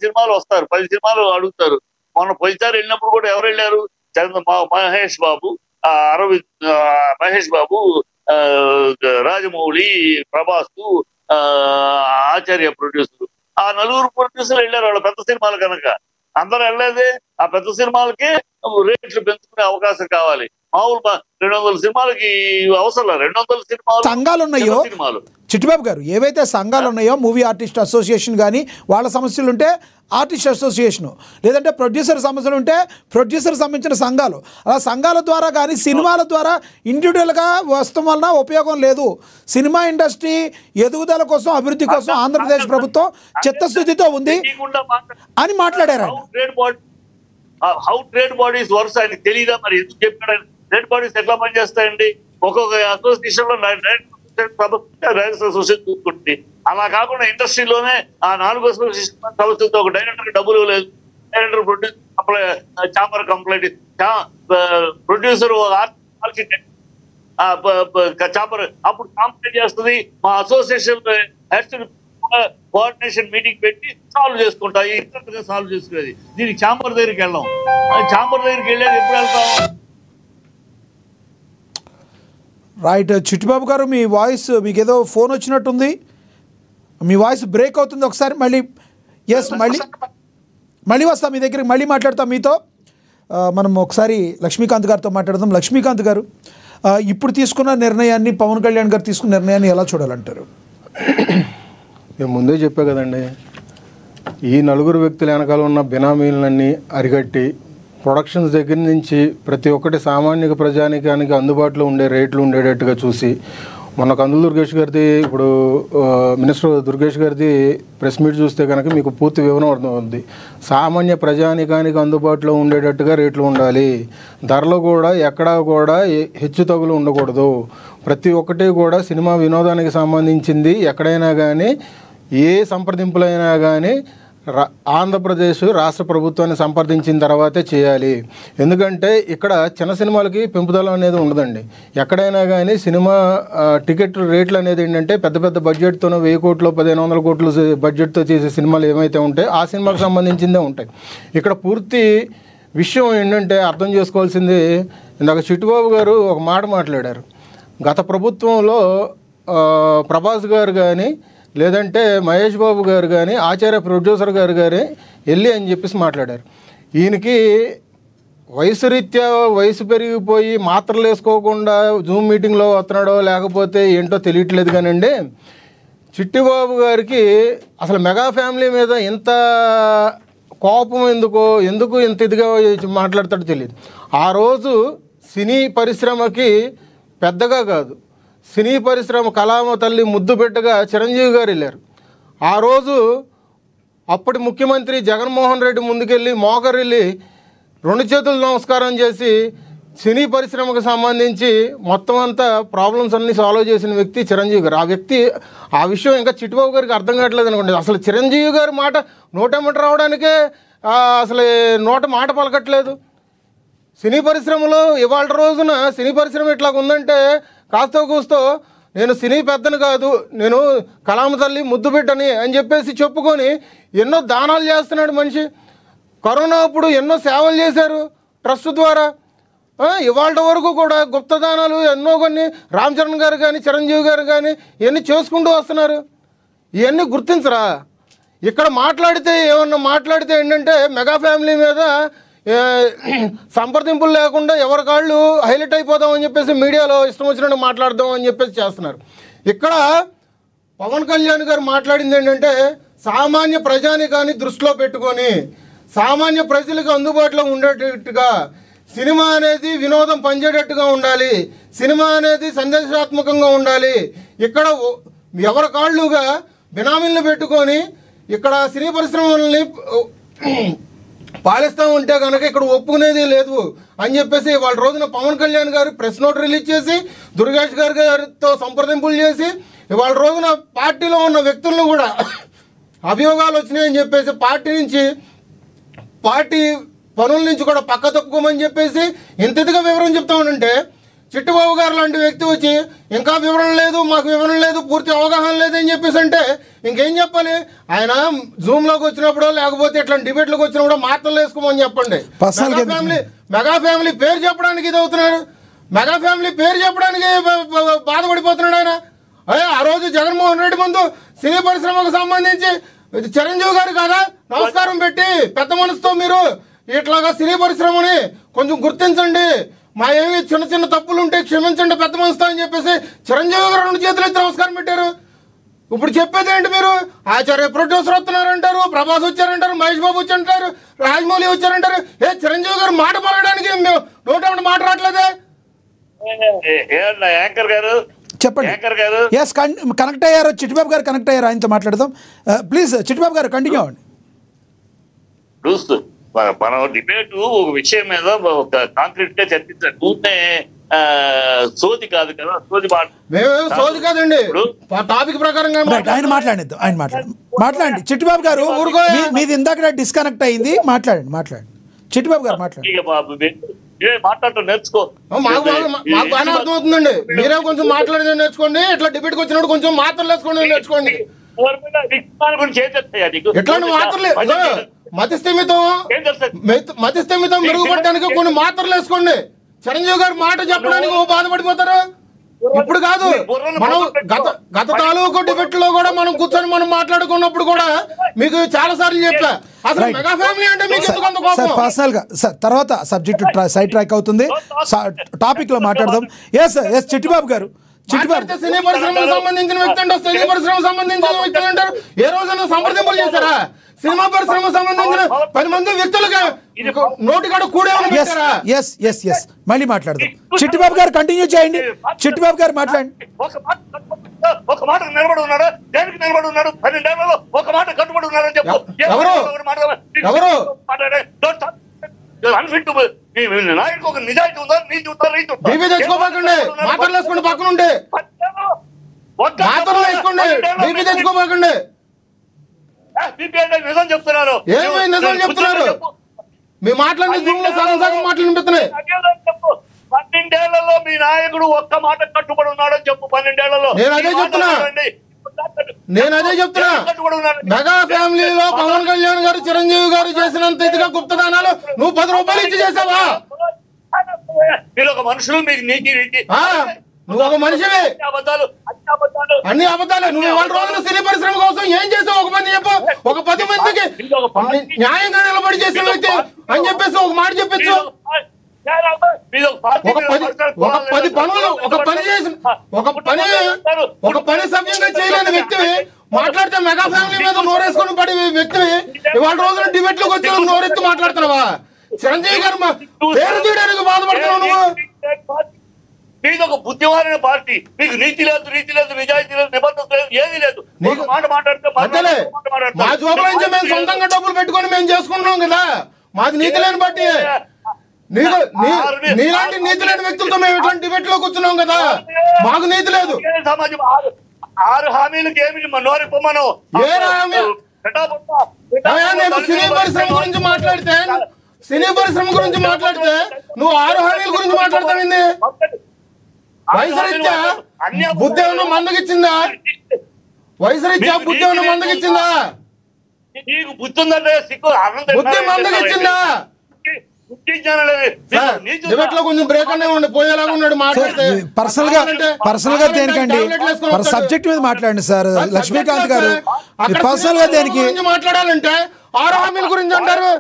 సినిమాలు వస్తారు, 10 సినిమాలు అడుగుతారు. మొన్న పోయిసారి వెళ్ళినప్పుడు కూడా ఎవరు వెళ్ళారు? మహేష్ బాబు, అరవింద్, మహేష్ బాబు, రాజమౌళి, ప్రభాస్, ఆచార్య ప్రొడ్యూసర్, ఆ 4 ప్రొడ్యూసర్లు వెళ్ళారు. వాళ్ళ పెద్ద సినిమాలు కనుక అందరూ వెళ్ళలేదే. ఆ పెద్ద సినిమాలకి రేట్లు పెంచుకునే అవకాశం కావాలి. మామూలు 200 సినిమాలకి అవసరం. 200 సినిమాలు సంఘాలు ఉన్నాయో చిట్టిబాబు గారు, ఏవైతే సంఘాలు ఉన్నాయో, మూవీ ఆర్టిస్ట్ అసోసియేషన్ కానీ వాళ్ళ సమస్యలు ఉంటే ఆర్టిస్ట్ అసోసియేషను, లేదంటే ప్రొడ్యూసర్ సమస్యలు ఉంటే ప్రొడ్యూసర్ సంబంధించిన సంఘాలు, అలా సంఘాల ద్వారా కానీ సినిమాల ద్వారా ఇండివిజువల్గా వస్తాం వలన ఉపయోగం లేదు. సినిమా ఇండస్ట్రీ ఎదుగుదల కోసం, అభివృద్ధి కోసం ఆంధ్రప్రదేశ్ ప్రభుత్వం చిత్తశుద్ధితో ఉంది అని మాట్లాడారు. హౌ ట్రేడ్ బాడీస్ వర్క్స్ ఆయన తెలియదా? మరి ఎందుకు చెప్పాడు? ట్రేడ్ బాడీస్ ఎట్లా పనిచేస్తాయండి? ఒక్కొక్క అసోసియేషన్ లో డైరెక్టర్ అసోసియేషన్ చూసుకుంటుంది. అలా కాకుండా ఇండస్ట్రీలోనే ఆ 4 అసోసియేషన్ కలుస్తుంది. ఒక డైరెక్టర్ డబ్బులు లేదు, director producer chamber complaint, producer architect chamber అప్పుడు కంప్లైంట్ చేస్తుంది. మా అసోసియేషన్ హెడ్స్ కోఆర్డినేషన్ మీటింగ్ పెట్టి సాల్వ్ చేసుకుంటా, సాల్వ్ చేసుకునేది. దీనికి ఛాంబర్ దగ్గరికి వెళ్ళాం. ఛాంబర్ దగ్గరికి వెళ్ళేది ఎప్పుడు వెళ్తాం? రైట్. చిట్టిబాబు గారు, మీ వాయిస్, మీకు ఏదో ఫోన్ వచ్చినట్టుంది, మీ వాయిస్ బ్రేక్ అవుతుంది. ఒకసారి మళ్ళీ మళ్ళీ వస్తాం మీ దగ్గరికి, మళ్ళీ మాట్లాడతాం మీతో. మనం ఒకసారి లక్ష్మీకాంత్ గారితో మాట్లాడదాం. లక్ష్మీకాంత్ గారు, ఇప్పుడు తీసుకున్న నిర్ణయాన్ని, పవన్ కళ్యాణ్ గారు తీసుకున్న నిర్ణయాన్ని ఎలా చూడాలంటారు? నేను ముందే చెప్పా కదండి, ఈ 4 వ్యక్తుల వెనకాల ఉన్న బినామీలన్నీ అరికట్టి ప్రొడక్షన్స్ దగ్గర నుంచి ప్రతి ఒక్కటి సామాన్య ప్రజానికానికి అందుబాటులో ఉండే రేట్లు ఉండేటట్టుగా చూసి, మొన్న కందుల దుర్గేష్ గారిది, ఇప్పుడు మినిస్టర్ దుర్గేష్ గారిది ప్రెస్ మీట్ చూస్తే కనుక మీకు పూర్తి వివరణ అర్థమవుతుంది. సామాన్య ప్రజానికానికి అందుబాటులో ఉండేటట్టుగా రేట్లు ఉండాలి, ధరలు కూడా ఎక్కడా కూడా హెచ్చు తగులు ఉండకూడదు, ప్రతి ఒక్కటి కూడా సినిమా వినోదానికి సంబంధించింది ఎక్కడైనా కానీ ఏ సంప్రదింపులైనా కానీ ఆంధ్రప్రదేశ్ రాష్ట్ర ప్రభుత్వాన్ని సంప్రదించిన తర్వాతే చేయాలి. ఎందుకంటే ఇక్కడ చిన్న సినిమాలకి పెంపుదల అనేది ఉండదండి. ఎక్కడైనా కానీ సినిమా టికెట్ రేట్లు అనేది ఏంటంటే పెద్ద పెద్ద బడ్జెట్తోనో 1000 కోట్లు 1500 కోట్లు బడ్జెట్తో చేసే సినిమాలు ఏమైతే ఉంటాయో ఆ సినిమాకి సంబంధించిందే ఉంటాయి. ఇక్కడ పూర్తి విషయం ఏంటంటే అర్థం చేసుకోవాల్సింది, ఇందాక చిట్టుబాబు గారు ఒక మాట మాట్లాడారు. గత ప్రభుత్వంలో ప్రభాస్ గారు కానీ, లేదంటే మహేష్ బాబు గారు కానీ, ఆచార్య ప్రొడ్యూసర్ గారు కానీ వెళ్ళి అని చెప్పేసి మాట్లాడారు. ఈయనకి వయసు రీత్యా వయసు పెరిగిపోయి మాత్రలు వేసుకోకుండా జూమ్ మీటింగ్లో వస్తున్నాడో లేకపోతే ఏంటో తెలియట్లేదు కానండి, చిట్టిబాబు గారికి అసలు మెగా ఫ్యామిలీ మీద ఇంత కోపం ఎందుకు ఇంత ఇదిగా మాట్లాడతాడో తెలియదు. ఆ రోజు సినీ పరిశ్రమకి పెద్దగా కాదు, సినీ పరిశ్రమ కళామ తల్లి ముద్దు బిడ్డగా చిరంజీవి గారు వెళ్ళారు. ఆ రోజు అప్పటి ముఖ్యమంత్రి జగన్మోహన్ రెడ్డి ముందుకెళ్ళి మోకరిల్లి 2 చేతులు నమస్కారం చేసి సినీ పరిశ్రమకు సంబంధించి మొత్తం అంతా ప్రాబ్లమ్స్ అన్నీ సాల్వ్ చేసిన వ్యక్తి చిరంజీవి గారు. ఆ విషయం ఇంకా చిట్టిబాబు గారికి అర్థం కావట్లేదు అనుకోండి. అసలు చిరంజీవి గారి మాట నోటెమ్మట రావడానికే అసలు నోట మాట పలకట్లేదు. సినీ పరిశ్రమలో ఇవాళ రోజున సినీ పరిశ్రమ ఇట్లా ఉందంటే కాస్తో కూస్తో నేను సినీ పెద్దను కాదు, నేను కళామ తల్లి ముద్దు బిడ్డని అని చెప్పేసి చెప్పుకొని ఎన్నో దానాలు చేస్తున్నాడు మనిషి. కరోనా అప్పుడు ఎన్నో సేవలు చేశారు ట్రస్ట్ ద్వారా. ఇవాళ వరకు కూడా గుప్త దానాలు ఎన్నో కొన్ని రామ్ చరణ్ గారు కానీ చిరంజీవి గారు కానీ ఇవన్నీ చేసుకుంటూ వస్తున్నారు. ఇవన్నీ గుర్తించరా? ఇక్కడ ఏమన్నా మాట్లాడితే ఏంటంటే మెగా ఫ్యామిలీ మీద సంప్రదింపులు లేకుండా ఎవరి కాళ్ళు హైలైట్ అయిపోదామని చెప్పేసి మీడియాలో ఇష్టం వచ్చినట్టు మాట్లాడదాం అని చెప్పేసి చేస్తున్నారు. ఇక్కడ పవన్ కళ్యాణ్ గారు మాట్లాడింది ఏంటంటే సామాన్య ప్రజానికాన్ని దృష్టిలో పెట్టుకొని సామాన్య ప్రజలకు అందుబాటులో ఉండేటట్టుగా సినిమా అనేది వినోదం పంచేటట్టుగా ఉండాలి, సినిమా అనేది సందేశాత్మకంగా ఉండాలి. ఇక్కడ ఎవరి కాళ్ళుగా బినామీలను పెట్టుకొని ఇక్కడ సినీ పరిశ్రమల్ని పాలిస్తూ ఉంటే కనుక ఇక్కడ ఒప్పుకునేది లేదు అని చెప్పేసి వాళ్ళ రోజున పవన్ కళ్యాణ్ గారు ప్రెస్ నోట్ రిలీజ్ చేసి దుర్గేష్ గారితో సంప్రదింపులు చేసి ఇవాళ రోజున పార్టీలో ఉన్న వ్యక్తులను కూడా అభియోగాలు వచ్చినాయని చెప్పేసి పార్టీ పనుల నుంచి కూడా పక్క తప్పుకోమని చెప్పేసి ఇంతగా వివరం చెప్తా ఉంటే చిట్టిబాబు గారు లాంటి వ్యక్తి వచ్చి ఇంకా వివరణ లేదు, మాకు వివరణ లేదు, పూర్తి అవగాహన లేదని చెప్పేసి అంటే ఇంకేం చెప్పాలి? ఆయన జూమ్లోకి వచ్చినప్పుడు లేకపోతే ఇట్లాంటి డిబేట్లోకి వచ్చినప్పుడు మాటలు వేసుకోమని చెప్పండి. మెగా ఫ్యామిలీ పేరు చెప్పడానికి ఇది అవుతున్నాడు, మెగా ఫ్యామిలీ పేరు చెప్పడానికి బాధపడిపోతున్నాడు ఆయన. ఆ రోజు జగన్మోహన్ రెడ్డి ముందు సినీ పరిశ్రమకు సంబంధించి చిరంజీవి గారు కదా నమస్కారం పెట్టి పెద్ద మనసుతో మీరు ఇట్లాగా సినీ పరిశ్రమని కొంచెం గుర్తించండి, మా ఏమి చిన్న చిన్న తప్పులు ఉంటే క్షమించండి పెద్ద మనసుతో అని చెప్పేసి చిరంజీవి గారు 2 చేతులు ఎత్తి నమస్కారం పెట్టారు. ఇప్పుడు చెప్పేది ఏంటి? మీరు ఆచార్య ప్రొడ్యూసర్ వస్తున్నారంటారు, ప్రభాస్ వచ్చారంటారు, మహేష్ బాబు వచ్చారంటారు, రాజమౌళి వచ్చారంటారు. చిరంజీవి గారు మాట పలకడానికి నోటేమంటే మాట రావట్లేదే? యాంకర్ గారు చెప్పండి. ఎస్, కనెక్ట్ అయ్యారు, చిట్టిబాబు గారు కనెక్ట్ అయ్యారు, ఆయనతో మాట్లాడదాం. ప్లీజ్ చిట్టిబాబు గారు కంటిన్యూ అవ్వండి. మనం డిబేట్ ఒక విషయం మీద ఒక కాంక్రీట్ గా చర్చించాలి, ఊరినే సోది కాదు కదా. సోది కాదండి, టాపిక్ ప్రకారంగా ఆయన మాట్లాడేద్దాం. ఆయన మాట్లాడండి చిట్టిబాబు గారు. మీది ఇందాక డిస్కనెక్ట్ అయింది, మాట్లాడండి చిట్టిబాబు గారు మాట్లాడండి. మాట్లాడటం నేర్చుకో, మాకు బాగా అర్థమవుతుందండి. మీరే కొంచెం మాట్లాడేది నేర్చుకోండి, ఇట్లా డిబేట్ కి వచ్చినప్పుడు కొంచెం మాత్రలు వేసుకోండి నేర్చుకోండి. ఎట్లాంటి మాత్రలే మతిస్థిమితం మెరుగుపడడానికి కొన్ని మాత్రలు వేసుకోండి. చిరంజీవి గారు మాట చెప్పడానికి బాధపడిపోతారు. ఇప్పుడు కాదు, మనం గత తాలూకు డిబేట్ లో కూడా మనం కూర్చొని మనం మాట్లాడుకున్నప్పుడు కూడా మీకు చాలా సార్లు చెప్పా, అసలు మెగా ఫ్యామిలీ అంటే మీకు ఎందుకు అంత కోపం? పర్సనల్ గా సార్ తర్వాత సబ్జెక్ట్ సైడ్ ట్రాక్ అవుతుంది, టాపిక్ లో మాట్లాడదాం. ఎస్ చిట్టిబాబు గారు, సినీ పరిశ్రమకు సంబంధించిన వ్యక్తి అంటారు, సినీ పరిశ్రమకు సంబంధించిన వ్యక్తులు అంటారు. ఏ రోజైనా సంప్రదింపులు చేశారా? సినిమా పరిశ్రమ సంబంధించిన 10 మంది వ్యక్తులుగా నోటికాడ కూడేమని పెట్టారా? ఎస్ మళ్ళీ మాట్లాడదాం. చిట్టిబాబు గారు కంటిన్యూ చేయండి. చిట్టిబాబు గారు మాట్లాడండి. ఒక మాట నిలబడి ఉన్నాడు, దేనికి నిలబడి ఉన్నాడు? 12 ఏళ్లలో ఒక మాట కట్టుబడి ఉన్నారని చెప్పు. ఎవరు నాయకు ఒక నిజాయితీ ఉందా? నీతి ఉందా? రీతి ఉందా? బీపీ తెచ్చుకోబాకండి, మాటలు వేసుకోండి, పక్కన ఉంటే మాటలు వేసుకోండి, బీపీ తెచ్చుకోబాకండి. నిజం చెప్తున్నారు, ఏమి నిజం చెప్తున్నారు? మీ మాటలన్నీ జూమ్ లో సగం మాటలు వినిపిస్తున్నాయి. 12 ఏళ్లలో మీ నాయకుడు ఒక్క మాట కట్టుబడి ఉన్నాడని చెప్పు. 12 ఏళ్లలో నేను అదే చెప్తున్నా. మెగా ఫ్యామిలీలో పవన్ కళ్యాణ్ గారు చిరంజీవి గారు చేసినంత ఇదిగా గుప్తదానాలు నువ్వు 10 రూపాయలు ఇచ్చి చేసావా? మీరు ఒక మనుషులు, మీకు నీతి నువ్వు ఒక మనిషివే. అబద్ధాలు అన్ని అబద్ధాలే. నువ్వు ఇవాళ రోజున సినీ పరిశ్రమ కోసం ఏం చేసావు? ఒక మంది చెప్పు. ఒక 10 మందికి న్యాయంగా నిలబడి చేసిన వ్యక్తి అని చెప్పేసి ఒక మాట చెప్పచ్చు. ఒక పని సవ్యంగా చేయలేని వ్యక్తివి మాట్లాడితే మెగా ఫ్యామిలీ మీద నోరేసుకొని పడే వ్యక్తివి ఇవాళ రోజున డిబేట్ లోకి వచ్చి నోరెత్తి మాట్లాడుతున్నావా? చిరంజీవి గారు పేరు తీయడానికి బాధపడుతున్నావు నువ్వు. మీది ఒక బుద్ధిమారిన పార్టీ. మీకు నీతి లేదు, నిజాయితీ లేదు, నిబద్ధత లేదు, ఏది లేదు. మాట మాట్లాడితే మా జోబుల నుంచి మేము సొంతంగా డబ్బులు పెట్టుకొని మేము చేసుకుంటున్నాం కదా. మాది నీతి లేని పార్టీ. నీలాంటి నీతి లేని వ్యక్తులతో మేము ఇట్లాంటి డిబేట్ లో కూర్చున్నాం కదా. మాకు నీతి లేదు. సమాజం 6 హామీలకు ఏమి నోరిపోమను. సినీ పరిశ్రమ గురించి మాట్లాడితే నువ్వు 6 హామీల గురించి మాట్లాడతావింది. వయసురీత్యా బుద్ధి ఏమన్నా మందగిచ్చిందా? వయసురీత్యా బుద్ధి ఏమన్నా మందగిచ్చిందా? నీకు బుద్ధి ఉందంటే సిగ్గు బుద్ధి మందగిచ్చిందా? కొంచెం బ్రేక్ అనే ఉండి పోయేలాగా ఉన్నాడు. మాట్లాడితే పర్సనల్ గా దేనికండి? సబ్జెక్ట్ మీద మాట్లాడండి సార్ లక్ష్మీకాంత్ గారు. పర్సనల్ గా దేనికి మాట్లాడాలంటే 6 హామీల గురించి అంటారు.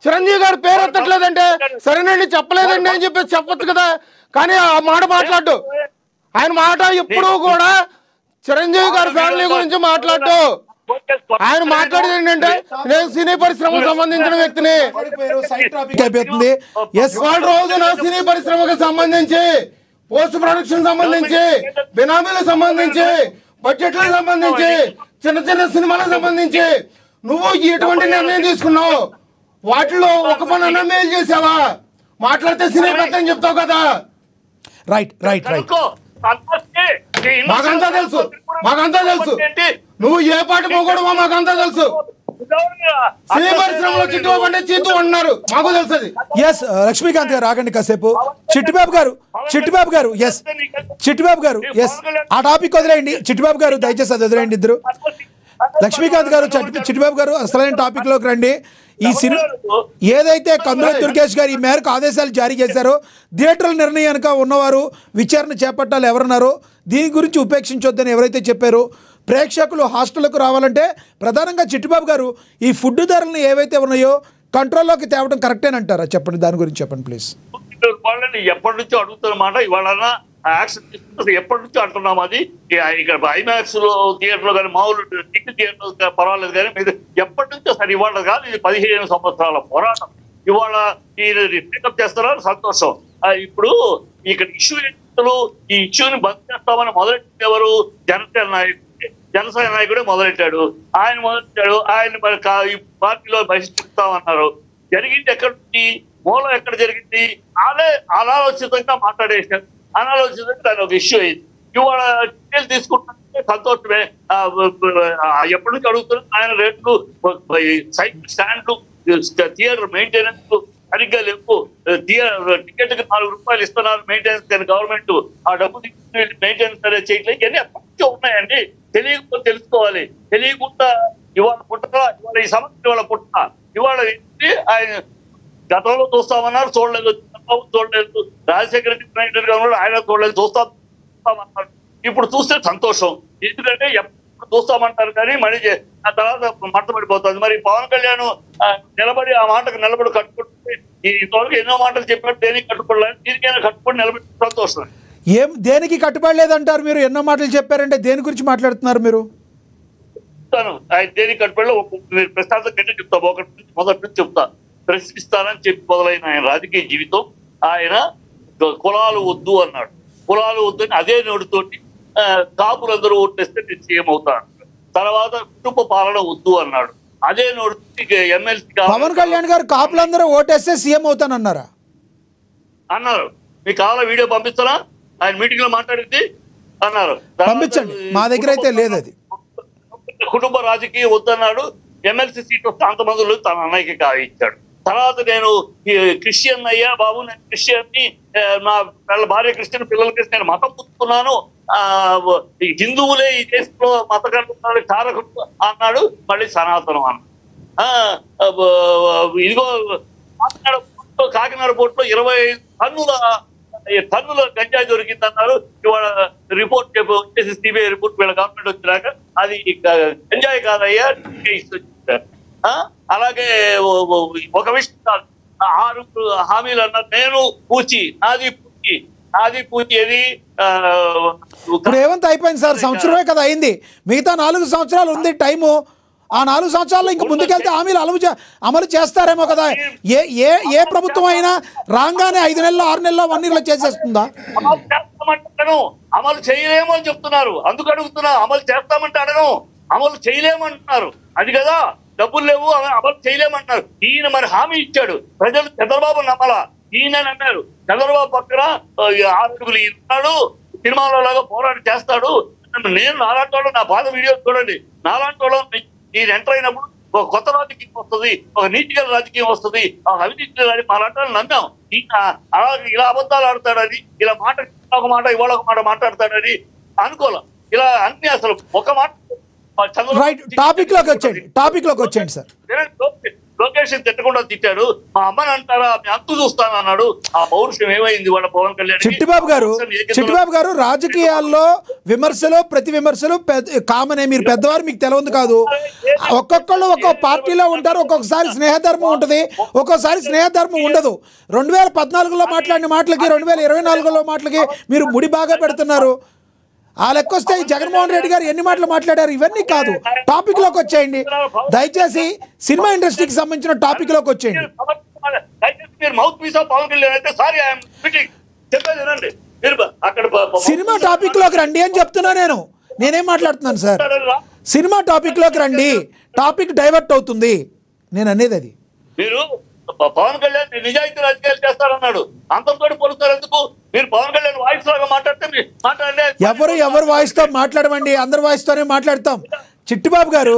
చిరంజీవి గారు పేరు ఎత్తట్లేదంటే సరేనండి చెప్పలేదండి అని చెప్పేసి చెప్పొచ్చు కదా. కానీ ఆ మాట మాట్లాడు. ఆయన మాట ఎప్పుడు కూడా చిరంజీవి గారి ఫ్యామిలీ గురించి మాట్లాడు. ఆయన మాట్లాడేది ఏంటంటే నేను సినీ పరిశ్రమకు సంబంధించిన వ్యక్తిని. ఇవాళ రోజున సినీ పరిశ్రమకు సంబంధించి పోస్ట్ ప్రొడక్షన్ సంబంధించి బినామీలకు సంబంధించి బడ్జెట్లకు సంబంధించి చిన్న సినిమాలకు సంబంధించి నువ్వు ఎటువంటి నిర్ణయం తీసుకున్నావు? వాటిలో ఒక పని అన్న మేలు చేసావా? మాట్లాడితే సినీ ప్రయత్నం చెప్తావు కదా. రైట్. మాకంతా తెలుసు. నువ్వు ఏ పాట పోకూడవో మాకంతా తెలుసు. సినీ పరిశ్రమలో చిట్టుబాబు అంటే చీతు అన్నారు, మాకు తెలుసు. ఎస్ లక్ష్మీకాంత్ గారు ఆగండి కాసేపు. చిట్టిబాబు గారు ఎస్ ఆ టాపిక్ వదిలేయండి. చిట్టిబాబు గారు దయచేసి అది వదిలేయండి ఇద్దరు. లక్ష్మీకాంత్ గారు చిట్టిబాబు గారు అసలైన టాపిక్ లోకి రండి. ఈ సినిమా ఏదైతే కందుల దుర్గేష్ గారు ఈ మేరకు ఆదేశాలు జారీ చేశారో థియేటర్ల నిర్ణయానికి ఉన్నవారు విచారణ చేపట్టాలి ఎవరున్నారో దీని గురించి ఉపేక్షించొద్దని ఎవరైతే చెప్పారో ప్రేక్షకులు హాస్టళ్లకు రావాలంటే ప్రధానంగా చిట్టిబాబు గారు ఈ ఫుడ్ ధరలను ఏవైతే ఉన్నాయో కంట్రోల్లోకి తేవడం కరెక్టేనంటారా? చెప్పండి, దాని గురించి చెప్పండి ప్లీజ్. వాళ్ళని ఎప్పటి నుంచో అడుగుతున్నమాట. ఇవాళ యాక్షన్ తీసుకుంటే ఎప్పటి నుంచో అంటున్నాం. అది ఇక్కడ ఐమాక్స్ లో థియేటర్లో కానీ మామూలు టికెట్ థియేటర్ పర్వాలేదు కానీ మీరు ఎప్పటి నుంచో సరే ఇవాళ కాదు, ఇది 15 సంవత్సరాల పోరాటం. ఇవాళ ఈ టేకప్ చేస్తున్నారు, సంతోషం. ఇప్పుడు ఇక్కడ ఇష్యూ ఏంటో ఈ ఇష్యూని బంద్ చేస్తామని మొదలెట్టిన ఎవరు? జనసేన నాయకుడే మొదలెట్టాడు. ఆయన మరి ఈ పార్టీలో బహిష్కరిస్తామన్నారు. జరిగింది ఎక్కడి నుంచి? మూలం ఎక్కడ జరిగింది? అనాలోచితంగా మాట్లాడేసారు. అనాలోచితంగా దాని ఒక ఇష్యూ అయింది. ఇవాళ డీటెయిల్ తీసుకుంటే సంతోషమే. ఎప్పటి నుంచి అడుగుతున్నారు ఆయన రేట్లు, సైకిల్ స్టాండ్లు, థియేటర్ మెయింటెనెన్స్ సరిగ్గా లేవు. టికెట్ కి 4 రూపాయలు ఇస్తున్నారు మెయింటెనెన్స్ కానీ గవర్నమెంట్ ఆ డబ్బు మెయింటెనెన్స్ అనేది చేయట్లేదు. ఇవన్నీ ఎప్పటి నుంచో ఉన్నాయండి. తెలియకపోతే తెలుసుకోవాలి. తెలియకుండా ఇవాళ పుట్టరా, ఇవాళ ఈ సమస్య ఇవాళ పుట్ట ఇవాళ ఆయన గతంలో చూస్తామన్నారు, చూడలేదు. రాజశేఖర రెడ్డి గా ఉన్నాడు, ఆయన చూడలేదు. చూస్తామన్నారు. ఇప్పుడు చూస్తే సంతోషం. ఎందుకంటే ఎప్పుడు చూస్తామంటారు కానీ మళ్ళీ ఆ తర్వాత మట్టబడిపోతుంది. మరి పవన్ కళ్యాణ్ నిలబడి ఆ మాటకు నిలబడి కట్టుకుంటే ఇంతవరకు ఎన్నో మాటలు చెప్పాడు, దేనికి కట్టుబడలేదు. దీనికైనా కట్టుబడి నిలబడి సంతోషం. దేనికి కట్టుబడలేదంటారు మీరు? ఎన్నో మాటలు చెప్పారంటే దేని గురించి మాట్లాడుతున్నారు మీరు? ఆయన దేనికి కట్టుబడిలో ప్రశ్నార్థం గట్టి చెప్తా, మొదటి నుంచి చెప్తా. ప్రశ్నిస్తానని చెప్పి మొదలైన ఆయన రాజకీయ జీవితం, ఆయన కులాలు వద్దు అన్నాడు. కులాలు వద్దు అని అదే నోటితోటి కాపులందరూ ఓట్లేస్తే నేను సీఎం అవుతాను. తర్వాత కుటుంబ పాలన వద్దు అన్నాడు. అదే నోటి ఎమ్మెల్సీ పవన్ కళ్యాణ్ గారు కాపులందరూ ఓటేస్తే సీఎం అవుతానన్నారా? అన్నారు. మీకు కావాలా వీడియో పంపిస్తారా? ఆయన మీటింగ్ లో మాట్లాడింది అన్నారు. పంపించండి, మా దగ్గర అయితే లేదు. అది కుటుంబ రాజకీయం వద్దన్నాడు. ఎమ్మెల్సీ సీట్ వస్తే అంతమందిలో తన అన్నయ్యకి ఇచ్చాడు. తర్వాత నేను క్రిస్టియన్ అయ్యా బాబు, నేను క్రిస్టియన్ని, నా భార్య క్రిస్టియన్, పిల్లల క్రిస్టియన్, మతం పుచ్చుకున్నాను. హిందువులే ఈ దేశంలో మతకారులు కారకులు అన్నాడు. మళ్ళీ సనాతనం అన్నాడు. ఇదిగో కాకినాడ పోర్టులో 25 టన్నుల టన్నుల గంజాయి దొరికిందన్నారు. ఇవాళ రిపోర్ట్ వచ్చేసి సిబిఐ రిపోర్ట్ వీళ్ళ గవర్నమెంట్ వచ్చినాక అది గంజాయి కాదయ్యా ఇస్తారు. అలాగే ఒక విషయం 6 హామీలు అన్నారు. నేను పూచి నాది పూచి ఏది ఇప్పుడు ఏమంత అయిపోయింది సార్, సంవత్సరమే కదా అయింది, మిగతా 4 సంవత్సరాలు ఉంది టైము. ఆ 4 సంవత్సరాల్లో ఇంకా ముందుకెళ్తే హామీలు అమలు చేస్తారేమో కదా. ఏ ప్రభుత్వం అయినా రాగానే 5 నెలలు 6 నెలలు 1 ఇయర్లో చేసేస్తుందా? అమలు చేయలేము అని చెప్తున్నారు. అందుకు అడుగుతున్నా. అమలు చేస్తామంటే అడగం, అమలు చేయలేమంటున్నారు. అది కదా, డబ్బులు లేవు అమలు చేయలేమంటున్నారు. ఈయన మరి హామీ ఇచ్చాడు, ప్రజలు చంద్రబాబు నమ్మలా, ఈయన నమ్మారు. చంద్రబాబు పక్కన 6 అడుగులు ఉన్నాడు, సినిమాలో లాగా పోరాటం చేస్తాడు. నేను నాలాంటి వాళ్ళు, నా బాధ వీడియో చూడండి, నాలాంటి వాళ్ళు ఈయన ఎంటర్ అయినప్పుడు ఒక కొత్త రాజకీయం వస్తుంది, ఒక నీతిగల రాజకీయం వస్తుంది, ఒక అవినీతి అలాంటి వాళ్ళు నమ్మాం. అలాగే ఇలా అబద్ధాలు ఆడతాడని, ఇలా ఒక మాట ఇవాళ ఒక మాట మాట్లాడతాడని అనుకోలే. ఇలా అన్ని అసలు ఒక మాట. టాపిక్ లోకి వచ్చేయండి సార్. లోకేష్ తిట్టకుండా తిట్టాడు. మా అమ్మని అంటారా, మీ అంతు చూస్తాను అన్నాడు. ఆ పౌరుషం ఏమైంది వాళ్ళ పవన్ కళ్యాణ్? చిట్టిబాబు గారు రాజకీయాల్లో విమర్శలు ప్రతి విమర్శలు కామనే. మీరు పెద్దవారు, మీకు తెలియదు కాదు. ఒక్కొక్కళ్ళు ఒక్కొక్క పార్టీలో ఉంటారు. ఒక్కొక్కసారి స్నేహధర్మం ఉంటుంది, ఒక్కొక్కసారి స్నేహధర్మం ఉండదు. 2014లో మాట్లాడిన మాటలకి 2024లో మాటలకి మీరు ముడి బాగా పెడుతున్నారు. ఆ లెక్క వస్తే జగన్మోహన్ రెడ్డి గారు ఎన్ని మాటలు మాట్లాడారు ఇవన్నీ కాదు. టాపిక్ లోకి వచ్చేయండి దయచేసి. సినిమా ఇండస్ట్రీకి సంబంధించిన టాపిక్ లోకి వచ్చేయండి. సినిమా టాపిక్ లోకి రండి అని చెప్తున్నా. నేనేం మాట్లాడుతున్నాను సార్? సినిమా టాపిక్ లోకి రండి, టాపిక్ డైవర్ట్ అవుతుంది. నేను అనేది అది. మీరు పవన్ కళ్యాణ్ నిజాయితీ రాజకీయాలు చేస్తారన్నాడు, అంతంతో పోలుస్తారు ఎందుకు? మీరు పవన్ కళ్యాణ్ వాయిస్ లాగా మాట్లాడితే మాట్లాడండి. ఎవరు వాయిస్ తో మాట్లాడమండి, అందరు వాయిస్ తోనే మాట్లాడతాం. చిట్టిబాబు గారు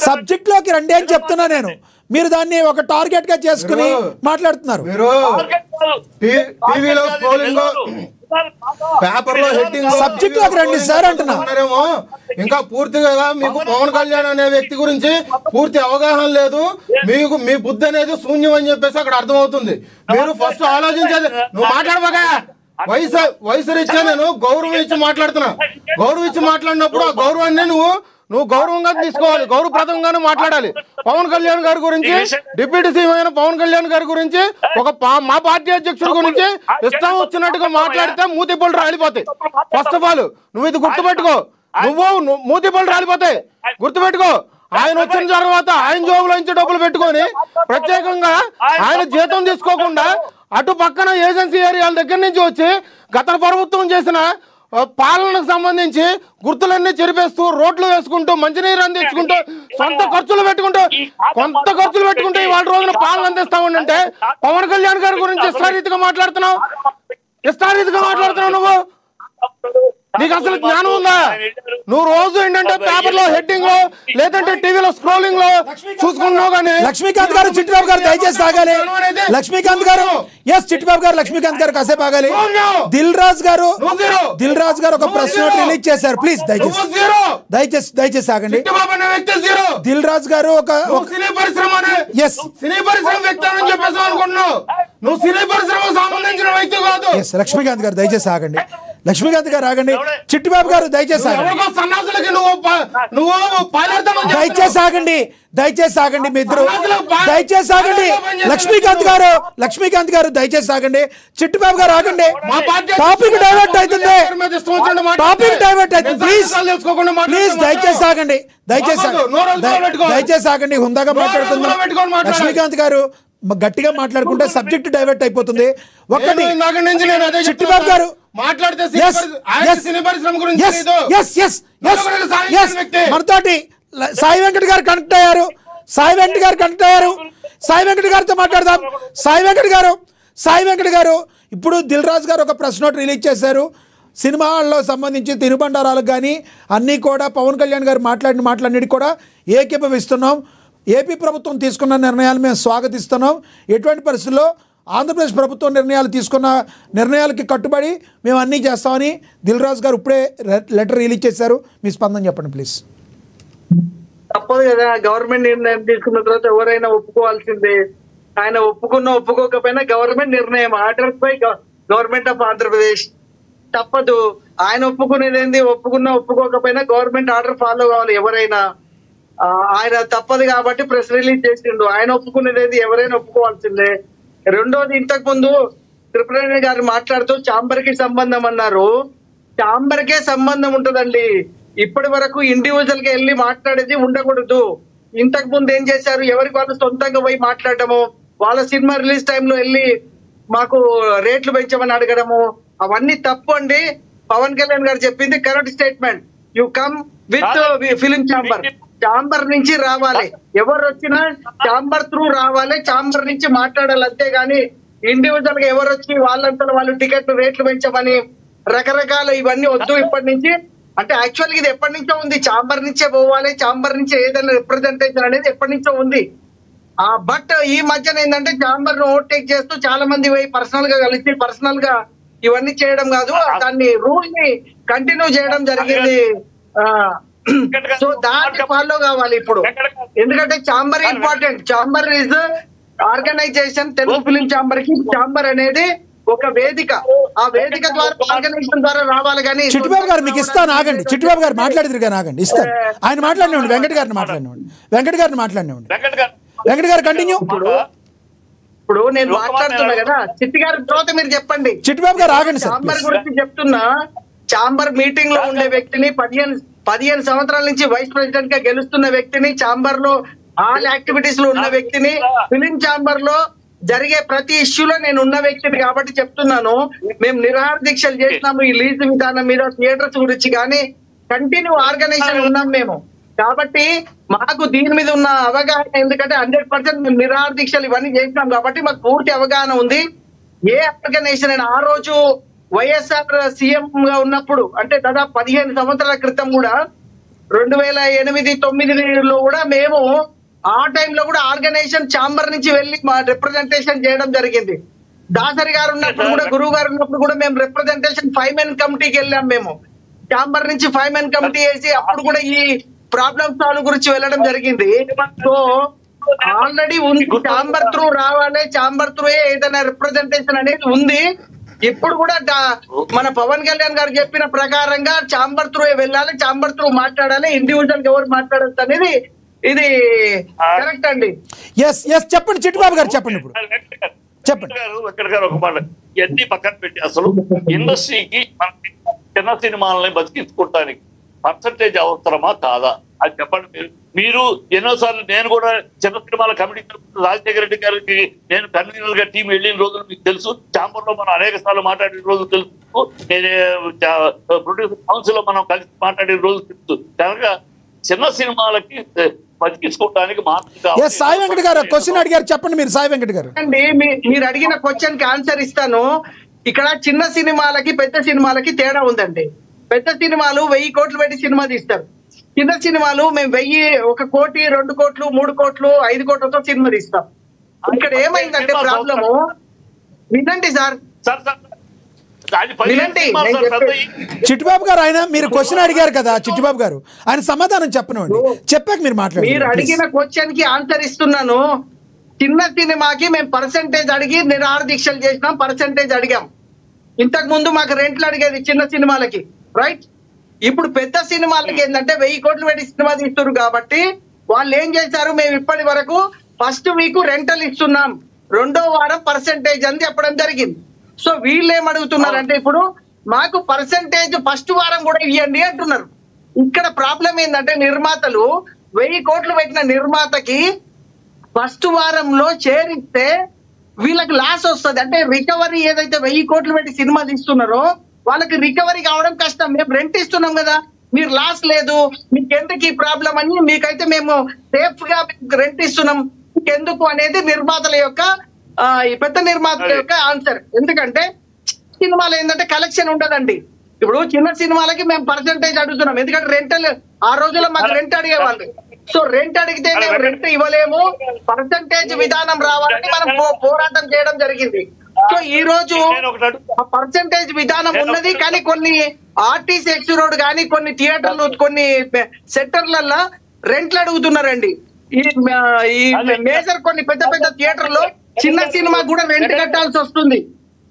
సబ్జెక్ట్ లోకి రండి అని చెప్తున్నా నేను. మీరు దాన్ని ఒక టార్గెట్ గా చేసుకుని మాట్లాడుతున్నారు. సబ్జెక్ట్ లోకి రండి సార్ అంటున్నా. ఇంకా పూర్తిగా మీకు పవన్ కళ్యాణ్ అనే వ్యక్తి గురించి పూర్తి అవగాహన లేదు, మీకు మీ బుద్ధి అనేది శూన్యం అని చెప్పేసి అక్కడ అర్థమవుతుంది. మీరు ఫస్ట్ ఆలోచించేది. నువ్వు మాట్లాడబాగా, వయసు రీత్యా నేను గౌరవం ఇచ్చి మాట్లాడుతున్నా. గౌరవం ఇచ్చి మాట్లాడినప్పుడు ఆ గౌరవాన్ని నువ్వు గౌరవంగా తీసుకోవాలి, గౌరవప్రదంగానే మాట్లాడాలి. పవన్ కళ్యాణ్ గారి గురించి, డిప్యూటీ సీఎం అయిన పవన్ కళ్యాణ్ గారి గురించి, మా పార్టీ అధ్యక్షుడి గురించి ఇష్టం వచ్చినట్టుగా మాట్లాడితే మూతిపళ్ళు రాలిపోతాయి. ఫస్ట్ ఆఫ్ ఆల్ నువ్వు ఇది గుర్తుపెట్టుకో. నువ్వు మూతిపళ్ళు రాలిపోతాయి, గుర్తుపెట్టుకో. ఆయన వచ్చిన తర్వాత ఆయన జోబులో నుంచి డబ్బులు పెట్టుకొని ప్రత్యేకంగా ఆయన జీతం తీసుకోకుండా అటు పక్కన ఏజెన్సీ ఏరియాల దగ్గర నుంచి వచ్చి గత ప్రభుత్వం చేసిన పాలనకు సంబంధించి గుర్తులన్నీ చెరిపేస్తూ రోడ్లు వేసుకుంటూ మంచినీరు అందించుకుంటూ కొంత ఖర్చులు పెట్టుకుంటూ ఇవాళ రోజున పాలన అందిస్తామంటే పవన్ కళ్యాణ్ గారి గురించి ఇష్టారీతిగా మాట్లాడుతున్నావు నువ్వు. నీకు అసలు జ్ఞానం ఉందా? నువ్వు రోజు ఏంటంటే పేపర్ లో హెడ్డింగ్ లో లేదంటే టీవీలో స్క్రోలింగ్ లో చూసుకున్నావు. కానీ లక్ష్మీకాంత్ గారు, చిట్టిబాబు గారు దయచేసి ఆగాలి. లక్ష్మీకాంత్ గారు, చిట్టిబాబు గారు, లక్ష్మీకాంత్ గారు కాసేపు ఆగాలి. దిల్ రాజు గారు ఒక ప్రెస్ నోట్ రిలీజ్ చేశారు. ప్లీజ్ దయచేసి ఆగండి. దిల్ రాజు గారు ఒక సినీ పరిశ్రమ వ్యక్తి అని చెప్పేసి అనుకుంటున్నావు. నువ్వు సినీ పరిశ్రమకు సంబంధించిన వ్యక్తి కాదు. లక్ష్మీకాంత్ గారు దయచేసి ఆగండి. లక్ష్మీకాంత్ గారు ఆగండి. చిట్టిబాబు గారు దయచేసి ఆగండి. దయచేసి ఆగండి మీ ఇద్దరు. దయచేసి ఆగండి. లక్ష్మీకాంత్ గారు దయచేసి ఆగండి. చిట్టిబాబు గారు ఆగండి. టాపిక్ డైవర్ట్ అవుతుంది. ప్లీజ్ దయచేసి ఆగండి. దయచేసి ఆగండి. హుందాగా మాట్లాడుతున్నాం. లక్ష్మీకాంత్ గారు గట్టిగా మాట్లాడుకుంటే సబ్జెక్ట్ డైవర్ట్ అయిపోతుంది. ఒకటి చిట్టిబాబు గారు మనతోటి సాయి వెంకట్ గారు కనెక్ట్ అయ్యారు. సాయి వెంకట్ గారితో మాట్లాడదాం. సాయి వెంకట్ గారు ఇప్పుడు దిల్ రాజు గారు ఒక ప్రెస్ నోట్ రిలీజ్ చేశారు. సినిమాల్లో సంబంధించి తినుబండారాలకు కానీ అన్నీ కూడా పవన్ కళ్యాణ్ గారు మాట్లాడినవి కూడా ఏకీభవిస్తున్నాం. ఏపీ ప్రభుత్వం తీసుకున్న నిర్ణయాలు మేము స్వాగతిస్తున్నాం. ఎటువంటి పరిస్థితుల్లో ఆంధ్రప్రదేశ్ ప్రభుత్వం తీసుకున్న నిర్ణయాలకి కట్టుబడి మేము అన్నీ చేస్తామని దిల్ రాజు గారు ఇప్పుడే లెటర్ రిలీజ్ చేశారు. మీ స్పందన చెప్పండి ప్లీజ్. తప్పదు కదా, గవర్నమెంట్ నిర్ణయం తీసుకున్న తర్వాత ఎవరైనా ఒప్పుకోవాల్సిందే. ఆయన ఒప్పుకోకపోయినా గవర్నమెంట్ నిర్ణయం, ఆర్డర్స్ పై గవర్నమెంట్ ఆఫ్ ఆంధ్రప్రదేశ్. తప్పదు, ఆయన ఒప్పుకునేది ఏంది, ఒప్పుకున్నా ఒప్పుకోకపోయినా గవర్నమెంట్ ఆర్డర్ ఫాలో కావాలి ఎవరైనా. ఆయన తప్పదు కాబట్టి ప్రెస్ రిలీజ్ చేసిండు. ఆయన ఒప్పుకునేది ఏంది, ఎవరైనా ఒప్పుకోవాల్సిందే. రెండోది, ఇంతకు ముందు త్రిపురాణి గారు మాట్లాడుతూ ఛాంబర్ కి సంబంధం అన్నారు. ఛాంబర్ కే సంబంధం ఉంటదండి. ఇప్పటి వరకు ఇండివిజువల్ గా వెళ్ళి మాట్లాడేది ఉండకూడదు. ఇంతకు ముందు ఏం చేశారు, ఎవరికి వాళ్ళు సొంతంగా పోయి మాట్లాడటము, వాళ్ళ సినిమా రిలీజ్ టైంలో వెళ్ళి మాకు రేట్లు పెంచమని అడగడము, అవన్నీ తప్పు అండి. పవన్ కళ్యాణ్ గారు చెప్పింది correct statement. You come with film chamber. Chamber నుంచి రావాలి, ఎవరు వచ్చినా ఛాంబర్ త్రూ రావాలి, ఛాంబర్ నుంచి మాట్లాడాలి. అంతేగాని ఇండివిజువల్ గా ఎవరు వచ్చి వాళ్ళంతా వాళ్ళు టికెట్ రేట్లు పెంచమని రకరకాల ఇవన్నీ వద్దు ఇప్పటి నుంచి. అంటే యాక్చువల్ గా ఇది ఎప్పటి నుంచో ఉంది, ఛాంబర్ నుంచే పోవాలి, ఛాంబర్ నుంచి ఏదైనా రిప్రజెంటేషన్ అనేది ఎప్పటి నుంచో ఉంది. బట్ ఈ మధ్యన ఏంటంటే ఛాంబర్ ను ఓవర్టేక్ చేస్తూ చాలా మంది పోయి పర్సనల్ గా కలిసి పర్సనల్ గా ఇవన్నీ చేయడం కాదు, దాన్ని రూల్ ని కంటిన్యూ చేయడం జరిగింది. సో దాన్ని ఫాలో కావాలి ఇప్పుడు. ఎందుకంటే chamber important. Chamber is organisation. Telugu film chamber కి ఛాంబర్ అనేది ఒక వేదిక. ఆ వేదిక ద్వారా ఆర్గనైజేషన్ ద్వారా రావాలి. కానీ చిట్టిబాబు గారు మీకు ఇస్తాను, ఆగండి. చిట్టిబాబు గారు మాట్లాడేది కానీ ఆగండి, ఇస్తాను. ఆయన మాట్లాడినండి, వెంకట గారిని మాట్లాడినండి, వెంకట గారు కంటిన్యూ. ఇప్పుడు నేను మాట్లాడుతున్నా కదా, చిట్టి గారి తర్వాత మీరు చెప్పండి. చిట్టిబాబు గారు ఆగండి. ఛాంబర్ గురించి చెప్తున్నా. ఛాంబర్ మీటింగ్ లో ఉండే వ్యక్తిని 15 సంవత్సరాల నుంచి వైస్ ప్రెసిడెంట్ గా గెలుస్తున్న వ్యక్తిని, ఛాంబర్ లో ఆల్ యాక్టివిటీస్ లో ఉన్న వ్యక్తిని, ఫిలిం ఛాంబర్ లో జరిగే ప్రతి ఇష్యూలో నేను ఉన్న వ్యక్తిని కాబట్టి చెప్తున్నాను. మేము నిరాహార దీక్షలు చేసినాము ఈ లీజ్ విధానం మీద, థియేటర్స్ గురించి, కానీ కంటిన్యూ ఆర్గనైజేషన్ ఉన్నాం మేము. కాబట్టి మాకు దీని మీద ఉన్న అవగాహన, ఎందుకంటే 100% మేము నిరాహార దీక్షలు ఇవన్నీ చేసినాం కాబట్టి మాకు పూర్తి అవగాహన ఉంది. ఏ ఆర్గనైజేషన్ అయినా ఆ రోజు వైఎస్ఆర్ సీఎం గా ఉన్నప్పుడు, అంటే దాదాపు 15 సంవత్సరాల క్రితం కూడా 2008-9లో కూడా మేము ఆ టైంలో కూడా ఆర్గనైజేషన్ ఛాంబర్ నుంచి వెళ్ళి మా రిప్రజెంటేషన్ చేయడం జరిగింది. దాసరి గారు ఉన్నప్పుడు కూడా, గురువు గారు ఉన్నప్పుడు కూడా మేము రిప్రజెంటేషన్ 5 మెన్ కమిటీకి వెళ్ళాం. మేము ఛాంబర్ నుంచి 5 మెన్ కమిటీ వేసి అప్పుడు కూడా ఈ ప్రాబ్లమ్ సాల్వ్ గురించి వెళ్ళడం జరిగింది. సో ఆల్రెడీ ఉంది, ఛాంబర్ త్రూ రావాలి, ఛాంబర్ త్రూ ఏదైనా రిప్రజెంటేషన్ అనేది ఉంది. ఇప్పుడు కూడా మన పవన్ కళ్యాణ్ గారు చెప్పిన ప్రకారంగా ఛాంబర్ త్రూ వెళ్ళాలి, ఛాంబర్ త్రూ మాట్లాడాలి, ఇండివిజువల్ ఎవరు మాట్లాడచ్చు అనేది ఇది కరెక్ట్ అండి. చెప్పండి చిట్టిబాబు గారు, చెప్పండి. ఇప్పుడు చెప్పండి వెంకట గారు ఒక మాట ఇవన్నీ పక్కన పెట్టి అసలు ఇండస్ట్రీకి మన చిన్న సినిమాలని బతికించుకోవటానికి పర్సంటేజ్ అవసరమా కాదా అది చెప్పండి. మీరు ఎన్నోసార్లు, నేను కూడా చిన్న సినిమాల కమిటీ రాజశేఖర రెడ్డి గారికి నేను కన్వీనర్ గా టీం వెళ్ళిన రోజులు మీకు తెలుసు. ఛాంబర్ లో మనం అనేక సార్లు మాట్లాడిన రోజులు తెలుసు. నేను ప్రొడ్యూసర్ కౌన్సిల్ లో మనం కలిసి మాట్లాడిన రోజులు తెలుసు. కనుక చిన్న సినిమాలకి బతికించుకోవడానికి సాయి వెంకట గారు క్వశ్చన్ అడిగారు, చెప్పండి మీరు. సాయి వెంకట గారు అండి, మీరు అడిగిన క్వశ్చన్ కి ఆన్సర్ ఇస్తాను. ఇక్కడ చిన్న సినిమాలకి పెద్ద సినిమాలకి తేడా ఉందండి. పెద్ద సినిమాలు 1000 కోట్లు పెట్టి సినిమా తీస్తారు. చిన్న సినిమాలు మేము 1000, 1 కోటి, 2 కోట్లు, 3 కోట్లు, 5 కోట్లతో సినిమా తీస్తాం. ఇక్కడ ఏమైందంటే ప్రాబ్లము, వినండి సార్, వినండి. చిట్టిబాబు గారు, ఆయన మీరు క్వశ్చన్ అడిగారు కదా చిట్టిబాబు గారు, ఆయన సమాధానం చెప్పనండి, చెప్పాక మీరు మాట్లాడండి. మీరు అడిగిన క్వశ్చన్ కి ఆన్సర్ ఇస్తున్నాను. చిన్న సినిమాకి మేము పర్సంటేజ్ అడిగి నిరాహార దీక్షలు చేసినాం, పర్సంటేజ్ అడిగాం. ఇంతకు ముందు మాకు రెంట్లు అడిగేది చిన్న సినిమాలకి, రైట్? ఇప్పుడు పెద్ద సినిమాలకి ఏంటంటే 1000 కోట్లు పెట్టి సినిమా తీస్తున్నారు కాబట్టి వాళ్ళు ఏం చేశారు, మేము ఇప్పటి వరకు ఫస్ట్ వీక్ రెంటల్ ఇస్తున్నాం, 2వ వారం పర్సంటేజ్ అని చెప్పడం జరిగింది. సో వీళ్ళు ఏమడుగుతున్నారంటే ఇప్పుడు మాకు పర్సంటేజ్ ఫస్ట్ వారం కూడా ఇవ్వండి అంటున్నారు. ఇక్కడ ప్రాబ్లం ఏంటంటే నిర్మాతలు 1000 కోట్లు పెట్టిన నిర్మాతకి ఫస్ట్ వారంలో చేరిస్తే వీళ్ళకి లాస్ వస్తుంది. అంటే రికవరీ ఏదైతే 1000 కోట్లు పెట్టి సినిమా తీస్తున్నారో వాళ్ళకి రికవరీ కావడం కష్టం. మేము రెంట్ ఇస్తున్నాం కదా, మీరు లాస్ లేదు, మీకు ఎందుకు ఈ ప్రాబ్లం అని, మీకైతే మేము సేఫ్ గా రెంట్ ఇస్తున్నాం, ఎందుకు అనేది నిర్మాతల యొక్క ఈ పెద్ద నిర్మాతల యొక్క ఆన్సర్. ఎందుకంటే సినిమాలు ఏంటంటే కలెక్షన్ ఉండదండి. ఇప్పుడు చిన్న సినిమాలకి మేము పర్సంటేజ్ అడుగుతున్నాం, ఎందుకంటే రెంటల్ ఆ రోజుల్లో మాకు రెంట్ అడిగేవాళ్ళు. సో రెంట్ అడిగితే మేము రెంట్ ఇవ్వలేము, పర్సంటేజ్ విధానం రావాలని మనం పోరాటం చేయడం జరిగింది. సో ఈ రోజు పర్సంటేజ్ విధానం ఉన్నది, కానీ కొన్ని ఆర్టీసీ ఎక్స్ రోడ్ కానీ కొన్ని థియేటర్లు, కొన్ని సెక్టర్లలో రెంట్లు అడుగుతున్నారండి. ఈ మేజర్ కొన్ని పెద్ద పెద్ద థియేటర్లో చిన్న సినిమా కూడా రెంట్ కట్టాల్సి వస్తుంది.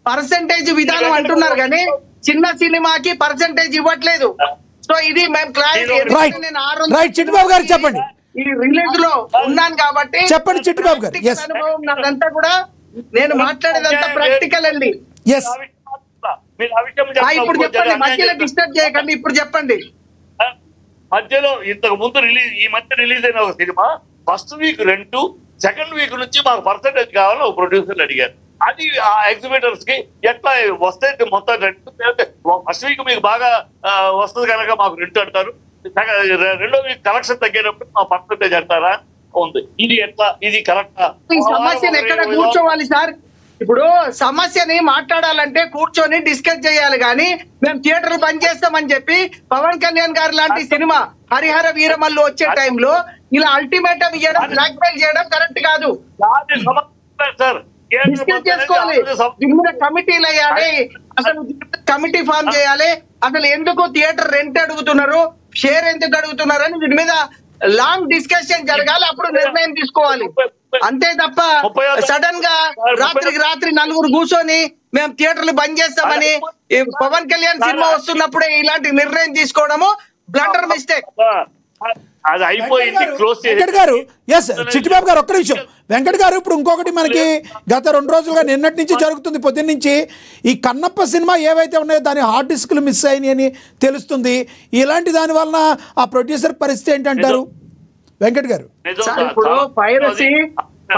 పర్సంటేజ్ విధానం అంటున్నారు కానీ చిన్న సినిమాకి పర్సంటేజ్ ఇవ్వట్లేదు. సో ఇది మేము రైట్ రైట్ చిట్టిబాబు గారు చెప్పండి. ఈ రిలీజ్ లో ఉన్నాను కాబట్టి చెప్పండి చిట్టిబాబు గారు. ఎస్ అనుభవం నాదంతా కూడా నేను మాట్లాడేదంతా ప్రాక్టికల్ అండి. ఎస్ ఇప్పుడు చెప్పండి, మధ్యలో డిస్టర్బ్ చేయకండి. ఇప్పుడు చెప్పండి. మధ్యలో ఇంతకు ముందు ఈ మధ్య రిలీజ్ అయిన ఒక cinema first week rent, second week నుంచి మాకు పర్సంటేజ్ కావాలని ఒక ప్రొడ్యూసర్లు అడిగారు. అది ఆ ఎగ్జిబిటర్స్ కి ఎట్లా వస్తే మొత్తం రెంట్, ఫస్ట్ వీక్ మీకు బాగా వస్తుంది కనుక మాకు రెంట్ అంటారు, రెండో వీక్ కలెక్షన్ తగ్గేటప్పుడు మా పర్సంటేజ్ అంటారా ఉంది. ఇది ఎట్లా, ఇది కరెక్టా? ఈ సమస్యను ఎక్కడ కూర్చోవాలి సార్? ఇప్పుడు సమస్యని మాట్లాడాలంటే కూర్చొని డిస్కస్ చేయాలి కానీ మేము థియేటర్లు బంద్ చేస్తామని చెప్పి పవన్ కళ్యాణ్ గారు లాంటి సినిమా హరిహర వీరమల్లు వచ్చే టైంలో ఇలా అల్టిమేటం ఇవ్వడం, బ్లాక్ మెయిల్ చేయడం కరెక్ట్ కాదు. డిస్కస్ చేసుకోవాలి, దీని మీద కమిటీలు వేయాలి, అసలు కమిటీ ఫామ్ చేయాలి. అసలు ఎందుకు థియేటర్ రెంట్ అడుగుతున్నారు, షేర్ ఎందుకు అడుగుతున్నారు అని దీని మీద లాంగ్ డిస్కషన్ జరగాలి. అప్పుడు నిర్ణయం తీసుకోవాలి. అంతే తప్ప సడన్ గా రాత్రికి రాత్రి నలుగురు కూర్చొని మేము థియేటర్లు బంద్ చేస్తామని పవన్ కళ్యాణ్ సినిమా వస్తున్నప్పుడే ఇలాంటి నిర్ణయం తీసుకోవడము బ్లండర్ మిస్టేక్. అది అయిపోయింది, క్లోజ్ వెంకట్ గారు. ఎస్ చిట్టిబాబు గారు ఒక్క నిమిషం. వెంకట్ గారు ఇప్పుడు ఇంకొకటి మనకి గత 2 రోజులుగా నిన్నటి నుంచి జరుగుతుంది, పొద్దున్న నుంచి ఈ కన్నప్ప సినిమా ఏవైతే ఉన్నాయో దాని హార్డ్ డిస్క్లు మిస్ అయినాయి అని తెలుస్తుంది. ఇలాంటి దాని వలన ఆ ప్రొడ్యూసర్ పరిస్థితి ఏంటంటారు వెంకట్ గారు? ఇప్పుడు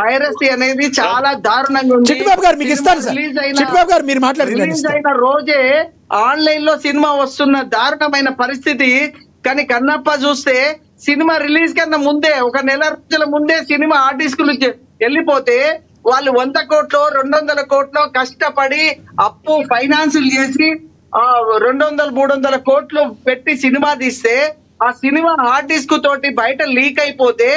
పైరసీ అనేది చాలా దారుణంగా ఉంది. చిట్టిబాబు గారు మీకు ఇస్తాను సార్. చిట్టిబాబు గారు మీరు మాట్లాడుతున్నారు. రిలీజ్ అయిన రోజే ఆన్లైన్ లో సినిమా వస్తున్న దారుణమైన పరిస్థితి. కానీ కన్నప్ప చూస్తే సినిమా రిలీజ్ కన్నా ముందే, ఒక నెల రోజుల ముందే సినిమా ఆర్టిస్టులు వెళ్ళిపోతే వాళ్ళు 100 కోట్లు 200 కోట్లు కష్టపడి అప్పు ఫైనాన్సులు చేసి 200-300 కోట్లు పెట్టి సినిమా తీస్తే ఆ సినిమా హార్డ్ డిస్క్ తోటి బయట లీక్ అయిపోతే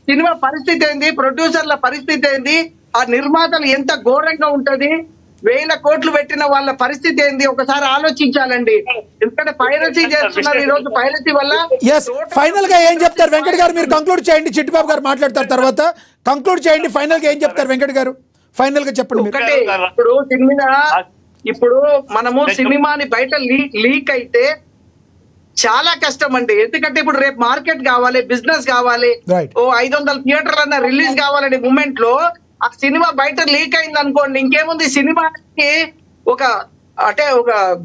సినిమా పరిస్థితి ఏంది, ప్రొడ్యూసర్ల పరిస్థితి ఏంది, ఆ నిర్మాతలు ఎంత ఘోరంగా ఉంటది, 1000 కోట్లు పెట్టిన వాళ్ళ పరిస్థితి ఏంది ఒకసారి ఆలోచించాలండి. ఎందుకంటే పైరసీ చేస్తున్నారు ఈ రోజు. పైరసీ వల్ల ఫైనల్ గా ఏం చెప్తారు వెంకట్ గారు? మీరు కంక్లూడ్ చేయండి, చిట్టిబాబు గారు మాట్లాడతారు తర్వాత. కంక్లూడ్ చేయండి, ఫైనల్ గా ఏం చెప్తారు వెంకట్ గారు? ఫైనల్ గా చెప్పండి. ఒకటి, ఇప్పుడు మనము సినిమాని బయట లీక్ అయితే చాలా కష్టం అండి. ఎందుకంటే ఇప్పుడు రేపు మార్కెట్ కావాలి, బిజినెస్ కావాలి, 500 థియేటర్లు అన్న రిలీజ్ కావాలనే మూమెంట్ లో ఆ సినిమా బయట లీక్ అయింది అనుకోండి, ఇంకేముంది, సినిమాకి ఒక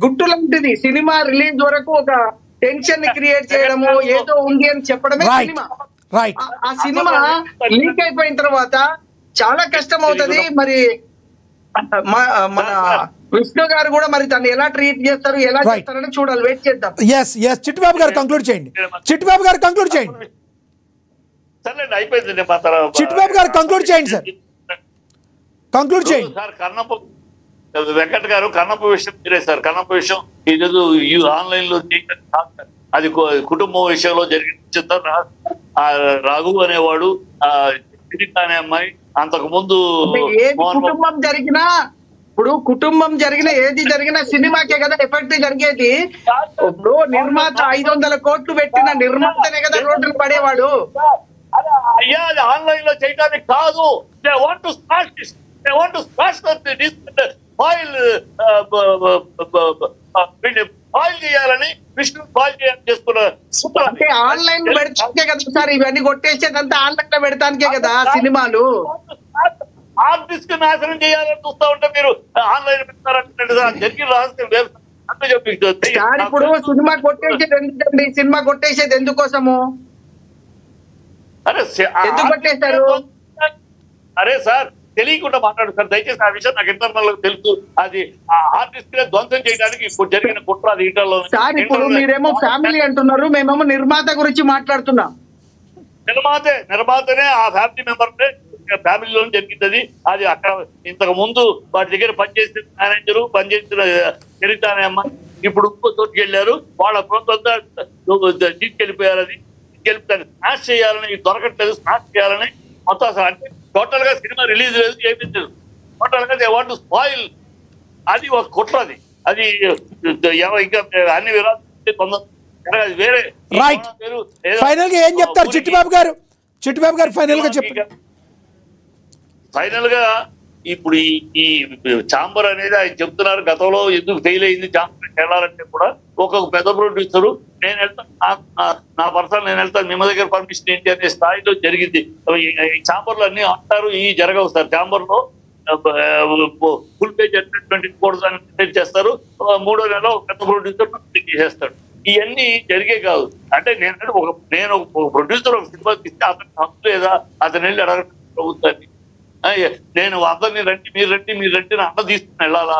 గుట్టు లాంటిది. సినిమా రిలీజ్ వరకు ఒక టెన్షన్ ని క్రియేట్ చేయడము, ఏదో ఉంది అని చెప్పడమే సినిమా. ఆ సినిమా లీక్ అయిపోయిన తర్వాత చాలా కష్టం అవుతుంది. మరి మన విష్ణు గారు కూడా మరి దాన్ని ఎలా ట్రీట్ చేస్తారు, ఎలా చేస్తారని చూడాలి, వెయిట్ చేద్దాం. చిట్టిబాబు గారు కంక్లూడ్ చేయండి. చిట్టిబాబు గారు కంక్లూడ్ చేయండి. చిట్టిబాబు గారు కంక్లూడ్ చేయండి సార్. కంక్లూడ్ చేయండి సార్. వెంకట్ గారు కన్నప్ప విషయం మీరే సార్. కన్నప్ప విషయం ఈరోజు ఆన్లైన్ లో అది కుటుంబం విషయంలో జరిగిన రఘు అనేవాడు, అనే అమ్మాయి అంతకు ముందు కుటుంబం జరిగినా, ఇప్పుడు కుటుంబం జరిగిన ఏది జరిగినా సినిమాకే కదా ఎఫెక్ట్ జరిగేది. ఇప్పుడు నిర్మాత 500 కోట్లు పెట్టిన నిర్మాతనే కదా రోడ్లు పడేవాడు. అయ్యా అది ఆన్లైన్ లో చేయడానికి కాదు. They want to smash this, they want to smash this file file చేయాలని విష్ణు ఫైల్ చేసుకున్నారు. అంటే ఆన్లైన్ పెడతానికే కదా సార్ ఇవన్నీ కొట్టేసేదంతా ఆన్లైన్ లో పెడతానికే కదా సినిమాలు. హార్డ్ డిస్క్ నాశనం చేయాలని చూస్తా ఉంటే మీరు ఆన్లైన్ పెడతారంటే జరిగిన రహస్యం లేదు అంతే చెప్పి. ఇప్పుడు సినిమా కొట్టేసేది ఎందుకండి? సినిమా కొట్టేసేది ఎందుకోసము? ఎందుకు కొట్టేశారు? అరే సార్ తెలియకుండా మాట్లాడు సార్ దయచేసి. ఆ విషయం నాకు ఇంటర్నల్ తెలుసు. అది హార్డ్ డిస్క్ ధ్వంసం చేయడానికి ఇప్పుడు జరిగిన కుట్ర అది ఇంటర్లో. సార్ ఇప్పుడు మీరేమో ఫ్యామిలీ అంటున్నారు, మేమేమో నిర్మాత గురించి మాట్లాడుతున్నాం. నిర్మాతనే ఆ ఫ్యామిలీ మెంబర్ ఫ్యామిలీలో జరిగింది. అది అక్కడ ఇంతకు ముందు వాటి దగ్గర పనిచేసిన మేనేజరు, పనిచేసిన చరిత అనే అమ్మాయి ఇప్పుడు ఇంకో చోటుకి వెళ్ళారు. వాళ్ళ ప్రభుత్వం తీసుకెళ్ళిపోయారు. అది తీసుకెళ్ళి స్మాష్ చేయాలని, దొరకట్లేదు, స్మాష్ చేయాలని మొత్తం అసలు అంటే టోటల్ గా సినిమా రిలీజ్ లేదు, చేయించలేదు. టోటల్ గా దే వాంట్ టు స్పాయిల్. అది ఒక కుట్రది. అది ఇంకా అన్ని విరాలు వేరే. ఫైనల్ గా ఏం చెప్తారు చిట్టిబాబు గారు? చిట్టిబాబు గారు ఫైనల్ గా చెప్పండి. ఫైనల్ గా ఇప్పుడు ఈ ఛాంబర్ అనేది ఆయన చెప్తున్నారు గతంలో ఎందుకు ఫెయిల్ అయింది ఛాంబర్ వెళ్ళాలంటే కూడా ఒక్కొక్క పెద్ద ప్రొడ్యూసరు నేను వెళ్తాను నా పర్సనల్ నేను వెళ్తాను మీ దగ్గర పర్మిషన్ ఏంటి అనే స్థాయిలో జరిగింది. ఈ ఛాంబర్లు అన్ని అంటారు ఈ జరగవు సార్. ఛాంబర్ లో ఫుల్ పేజ్ అడ్వర్టైజ్మెంట్ కూడా చేస్తారు. 3వ నెలలో పెద్ద ప్రొడ్యూసర్ చేసేస్తాడు. ఇవన్నీ జరిగే కాదు. అంటే నేను ఒక ప్రొడ్యూసర్ ఒక సినిమా తీస్తే అతనికి హక్కు లేదా అతను వెళ్ళి అడగడం ప్రభుత్వాన్ని. నేను అందరినీ మీరు రండి అన్న తీసుకుని వెళ్ళాలా?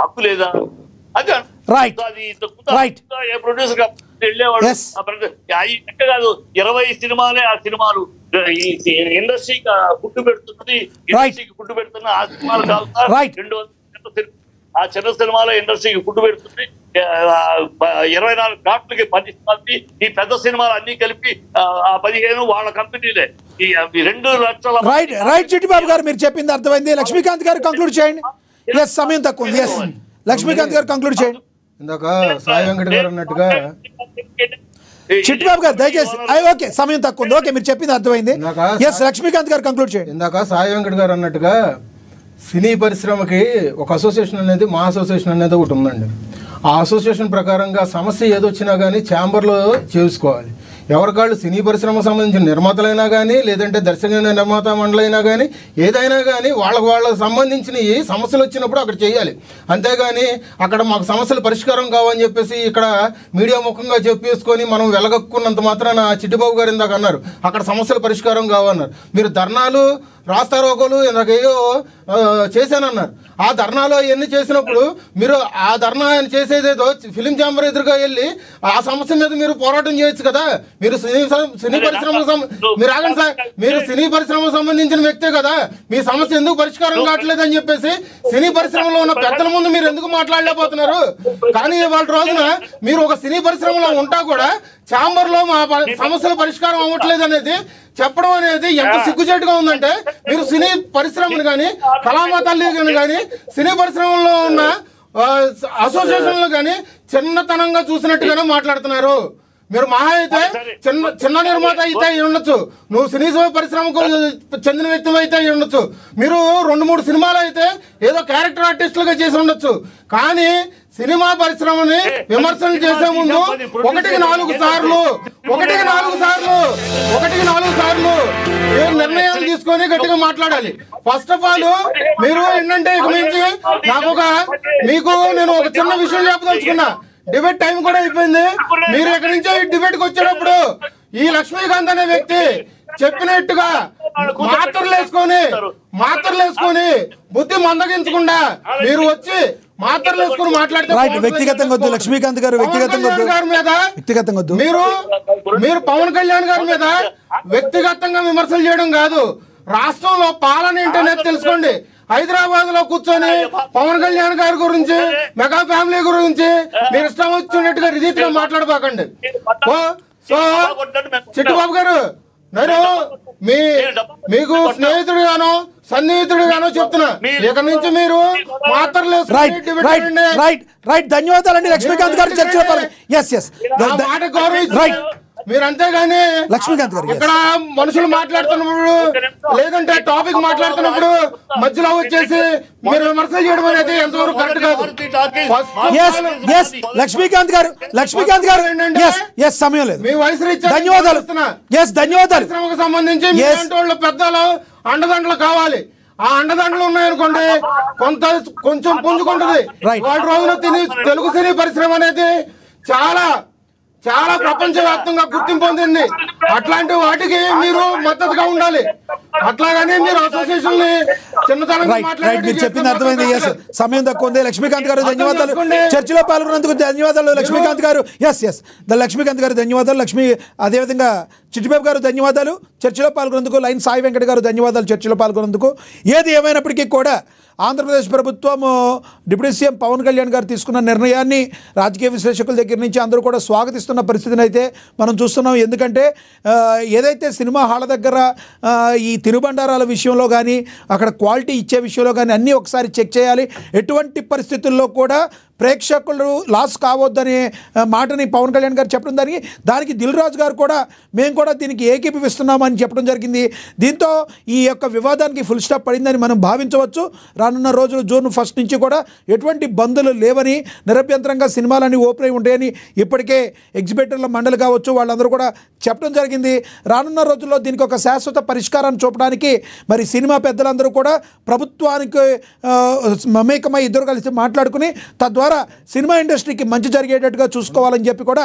హక్కు లేదా? అది ఏ ప్రొడ్యూసర్ వెళ్ళేవాడు ఎక్క కాదు. 20 సినిమాలే ఆ సినిమాలు ఇండస్ట్రీకి గుడ్డు పెడుతున్నది, ఇండస్ట్రీకి గుడ్డు పెడుతున్న ఆ సినిమాలు కాదు సార్. 200 ఆ చిన్న సినిమాలో ఇండస్ట్రీకి గుడ్డు పెడుతుంది. 24 కోట్లకి 10 సినిమాలకి ఈ పెద్ద సినిమాలు అన్ని కలిపి ఆ 15 వాళ్ళ కంపెనీలే. ఈ 2 లక్షల రైట్ చిట్టిబాబు గారు మీరు చెప్పింది అర్థమైంది. లక్ష్మీకాంత్ గారు కంక్లూడ్ చేయండి. సమయం తక్కువ ఉంది. లక్ష్మీకాంత్ గారు కంక్లూడ్ చేయండి. ఇందాక సాయి వెంకట్ గారు అన్నట్టుగా చిట్టిబాబు గారు దయచేసి ఓకే సమయం తక్కువ ఉంది. ఓకే మీరు చెప్పింది అర్థమైంది. లక్ష్మీకాంత్ గారు కంక్లూడ్ చేయండి. ఇందాక సాయి వెంకట్ గారు అన్నట్టుగా సినీ పరిశ్రమకి ఒక అసోసియేషన్ అనేది మా అసోసియేషన్ అనేది ఒకటి ఉందండి. ఆ అసోసియేషన్ ప్రకారంగా సమస్య ఏదొచ్చినా కానీ ఛాంబర్లో చేసుకోవాలి. ఎవరికాళ్ళు సినీ పరిశ్రమకు సంబంధించిన నిర్మాతలైనా కానీ లేదంటే దర్శక నిర్మాత మండలైనా కానీ ఏదైనా కానీ వాళ్ళకు సంబంధించిన సమస్యలు వచ్చినప్పుడు అక్కడ చేయాలి. అంతేగాని అక్కడ మాకు సమస్యలు పరిష్కారం కావని చెప్పేసి ఇక్కడ మీడియా ముఖంగా చెప్పేసుకొని మనం వెలగక్కున్నంత మాత్రాన చిట్టిబాబు గారు ఇందాక అన్నారు అక్కడ సమస్యలు పరిష్కారం కావన్నారు. మీరు ధర్నాలు రాస్తారోకోలు ఇందాకేయో చేశానన్నారు. ఆ ధర్నాలో అవన్నీ చేసినప్పుడు మీరు ఆ ధర్నా ఆయన చేసేదేదో ఫిలిం ఛాంబర్ ఎదురుగా వెళ్ళి ఆ సమస్య మీద మీరు పోరాటం చేయొచ్చు కదా. మీరు సినీ పరిశ్రమకు మీరు ఆగండి సార్, మీరు సినీ పరిశ్రమకు సంబంధించిన వ్యక్తే కదా. మీ సమస్య ఎందుకు పరిష్కారం కావట్లేదు అని చెప్పేసి సినీ పరిశ్రమలో ఉన్న పెద్దల ముందు మీరు ఎందుకు మాట్లాడలేకపోతున్నారు? కానీ వాళ్ళ రోజున మీరు ఒక సినీ పరిశ్రమలో ఉంటా కూడా ఛాంబర్లో మా సమస్యల పరిష్కారం అవ్వట్లేదు అనేది చెప్పడం అనేది ఎంత సిగ్గుచేటుగా ఉందంటే మీరు సినీ పరిశ్రమను కానీ కళామా తల్లి కానీ సినీ పరిశ్రమలో ఉన్న అసోసియేషన్లు కానీ చిన్నతనంగా చూసినట్టుగానే మాట్లాడుతున్నారు. మీరు మహా అయితే చిన్న నిర్మాత అయితే ఉండొచ్చు, నువ్వు సినీ పరిశ్రమకు చెందిన వ్యక్తి అయితే ఉండొచ్చు, మీరు 2-3 సినిమాలు అయితే ఏదో క్యారెక్టర్ ఆర్టిస్టులుగా చేసి ఉండొచ్చు. కానీ సినిమా పరిశ్రమని విమర్శలు చేసే ముందు 1-4 సార్లు నిర్ణయాలు తీసుకొని గట్టిగా మాట్లాడాలి. ఫస్ట్ ఆఫ్ ఆల్ మీరు ఏంటంటే ఇక నుంచి మీకు నేను ఒక చిన్న విషయం చెప్పదలుచుకున్నా. డిబేట్ టైం కూడా అయిపోయింది. మీరు ఎక్కడి నుంచో ఈ డిబేట్కి వచ్చేటప్పుడు ఈ లక్ష్మీకాంత్ అనే వ్యక్తి చెప్పినట్టుగా మాత్రలు వేసుకొని బుద్ధి మందగించకుండా మీరు వచ్చి మాత్రలు వేసుకుని మాట్లాడితే వ్యక్తిగతంగా వద్దు. లక్ష్మీకాంత్ గారు వ్యక్తిగతంగా వద్దు. మీరు పవన్ కళ్యాణ్ గారి మీద వ్యక్తిగతంగా విమర్శలు చేయడం కాదు, రాష్ట్రంలో పాలన ఏంటనేది తెలుసుకోండి. హైదరాబాద్ లో కూర్చొని పవన్ కళ్యాణ్ గారి గురించి మెగా ఫ్యామిలీ గురించి మీరు ఇష్టం వచ్చినట్టుగా రీతిగా మాట్లాడబాకండి. సో చిట్టిబాబు గారు నేను మీకు స్నేహితుడిగానో సన్నిహితుడిగానో చెప్తున్నా, ఇక్కడ నుంచి మీరు మాత్రలు ధన్యవాదాలండి లక్ష్మీకాంత్ గారు చర్చలో మాట గౌరవించి మీరు అంతేగాని లక్ష్మీకాంత్ గారు ఇక్కడ మనుషులు మాట్లాడుతున్నప్పుడు లేదంటే టాపిక్ మాట్లాడుతున్నప్పుడు మధ్యలో వచ్చేసి మీరు విమర్శలు చేయడం అనేది ఎంతవరకు కరెక్ట్ కాదు. లక్ష్మీకాంత్ గారు సమయం లేదు. మీ వయసు రీత్యా ధన్యవాదాలు. పరిశ్రమకు సంబంధించి వాళ్ళ పెద్దలు అండదండలు కావాలి. ఆ అండదండలు ఉన్నాయనుకోండి కొంచెం పుంజుకుంటుంది. వాటి రోజున తెలుగు సినీ పరిశ్రమ అనేది చాలా ప్రపంచవ్యాప్తంగా గుర్తింపు పొందింది. అట్లాంటి వాటికి మీరు మద్దతుగా ఉండాలి. అట్లాగని మీరు అసోసియేషన్ మీరు చెప్పింది అర్థమైంది. సమయం తక్కువ ఉంది. లక్ష్మీకాంత్ గారు ధన్యవాదాలు. చర్చలో పాల్గొన్నందుకు ధన్యవాదాలు లక్ష్మీకాంత్ గారు. లక్ష్మీకాంత్ గారు ధన్యవాదాలు. అదేవిధంగా చిట్టిబాబు గారు ధన్యవాదాలు చర్చలో పాల్గొన్నందుకు. లైన్ సాయి వెంకట్ గారు ధన్యవాదాలు చర్చలో పాల్గొన్నందుకు. ఏది ఏమైనప్పటికీ కూడా ఆంధ్రప్రదేశ్ ప్రభుత్వం డిప్యూటీ సీఎం పవన్ కళ్యాణ్ గారు తీసుకున్న నిర్ణయాన్ని రాజకీయ విశ్లేషకుల దగ్గర నుంచి అందరూ కూడా స్వాగతిస్తున్న పరిస్థితిని అయితే మనం చూస్తున్నాం. ఎందుకంటే ఏదైతే సినిమా హాళ్ళ దగ్గర ఈ తినుబండారాల విషయంలో కానీ అక్కడ క్వాలిటీ ఇచ్చే విషయంలో కానీ అన్నీ ఒకసారి చెక్ చేయాలి. ఎటువంటి పరిస్థితుల్లో కూడా ప్రేక్షకులు లాస్ కావద్దనే మాటని పవన్ కళ్యాణ్ గారు చెప్పడం జరిగింది. దానికి దిల్ రాజు గారు కూడా మేము కూడా దీనికి ఏకీభవిస్తున్నామని చెప్పడం జరిగింది. దీంతో ఈ యొక్క వివాదానికి ఫుల్ స్టాప్ పడిందని మనం భావించవచ్చు. రానున్న రోజులు జూన్ 1 నుంచి కూడా ఎటువంటి బందులు లేవని, నిరభ్యంతరంగా సినిమాలన్నీ ఓపెన్ అయి ఉంటాయని ఇప్పటికే ఎగ్జిబిటర్ల మండలి కావచ్చు వాళ్ళందరూ కూడా చెప్పడం జరిగింది. రానున్న రోజుల్లో దీనికి ఒక శాశ్వత పరిష్కారాన్ని చూపడానికి మరి సినిమా పెద్దలందరూ కూడా ప్రభుత్వానికి మమేకమై ఇద్దరు కలిసి మాట్లాడుకుని తద్వారా సినిమా ఇండస్ట్రీకి మంచి జరిగేటట్టుగా చూసుకోవాలని చెప్పి కూడా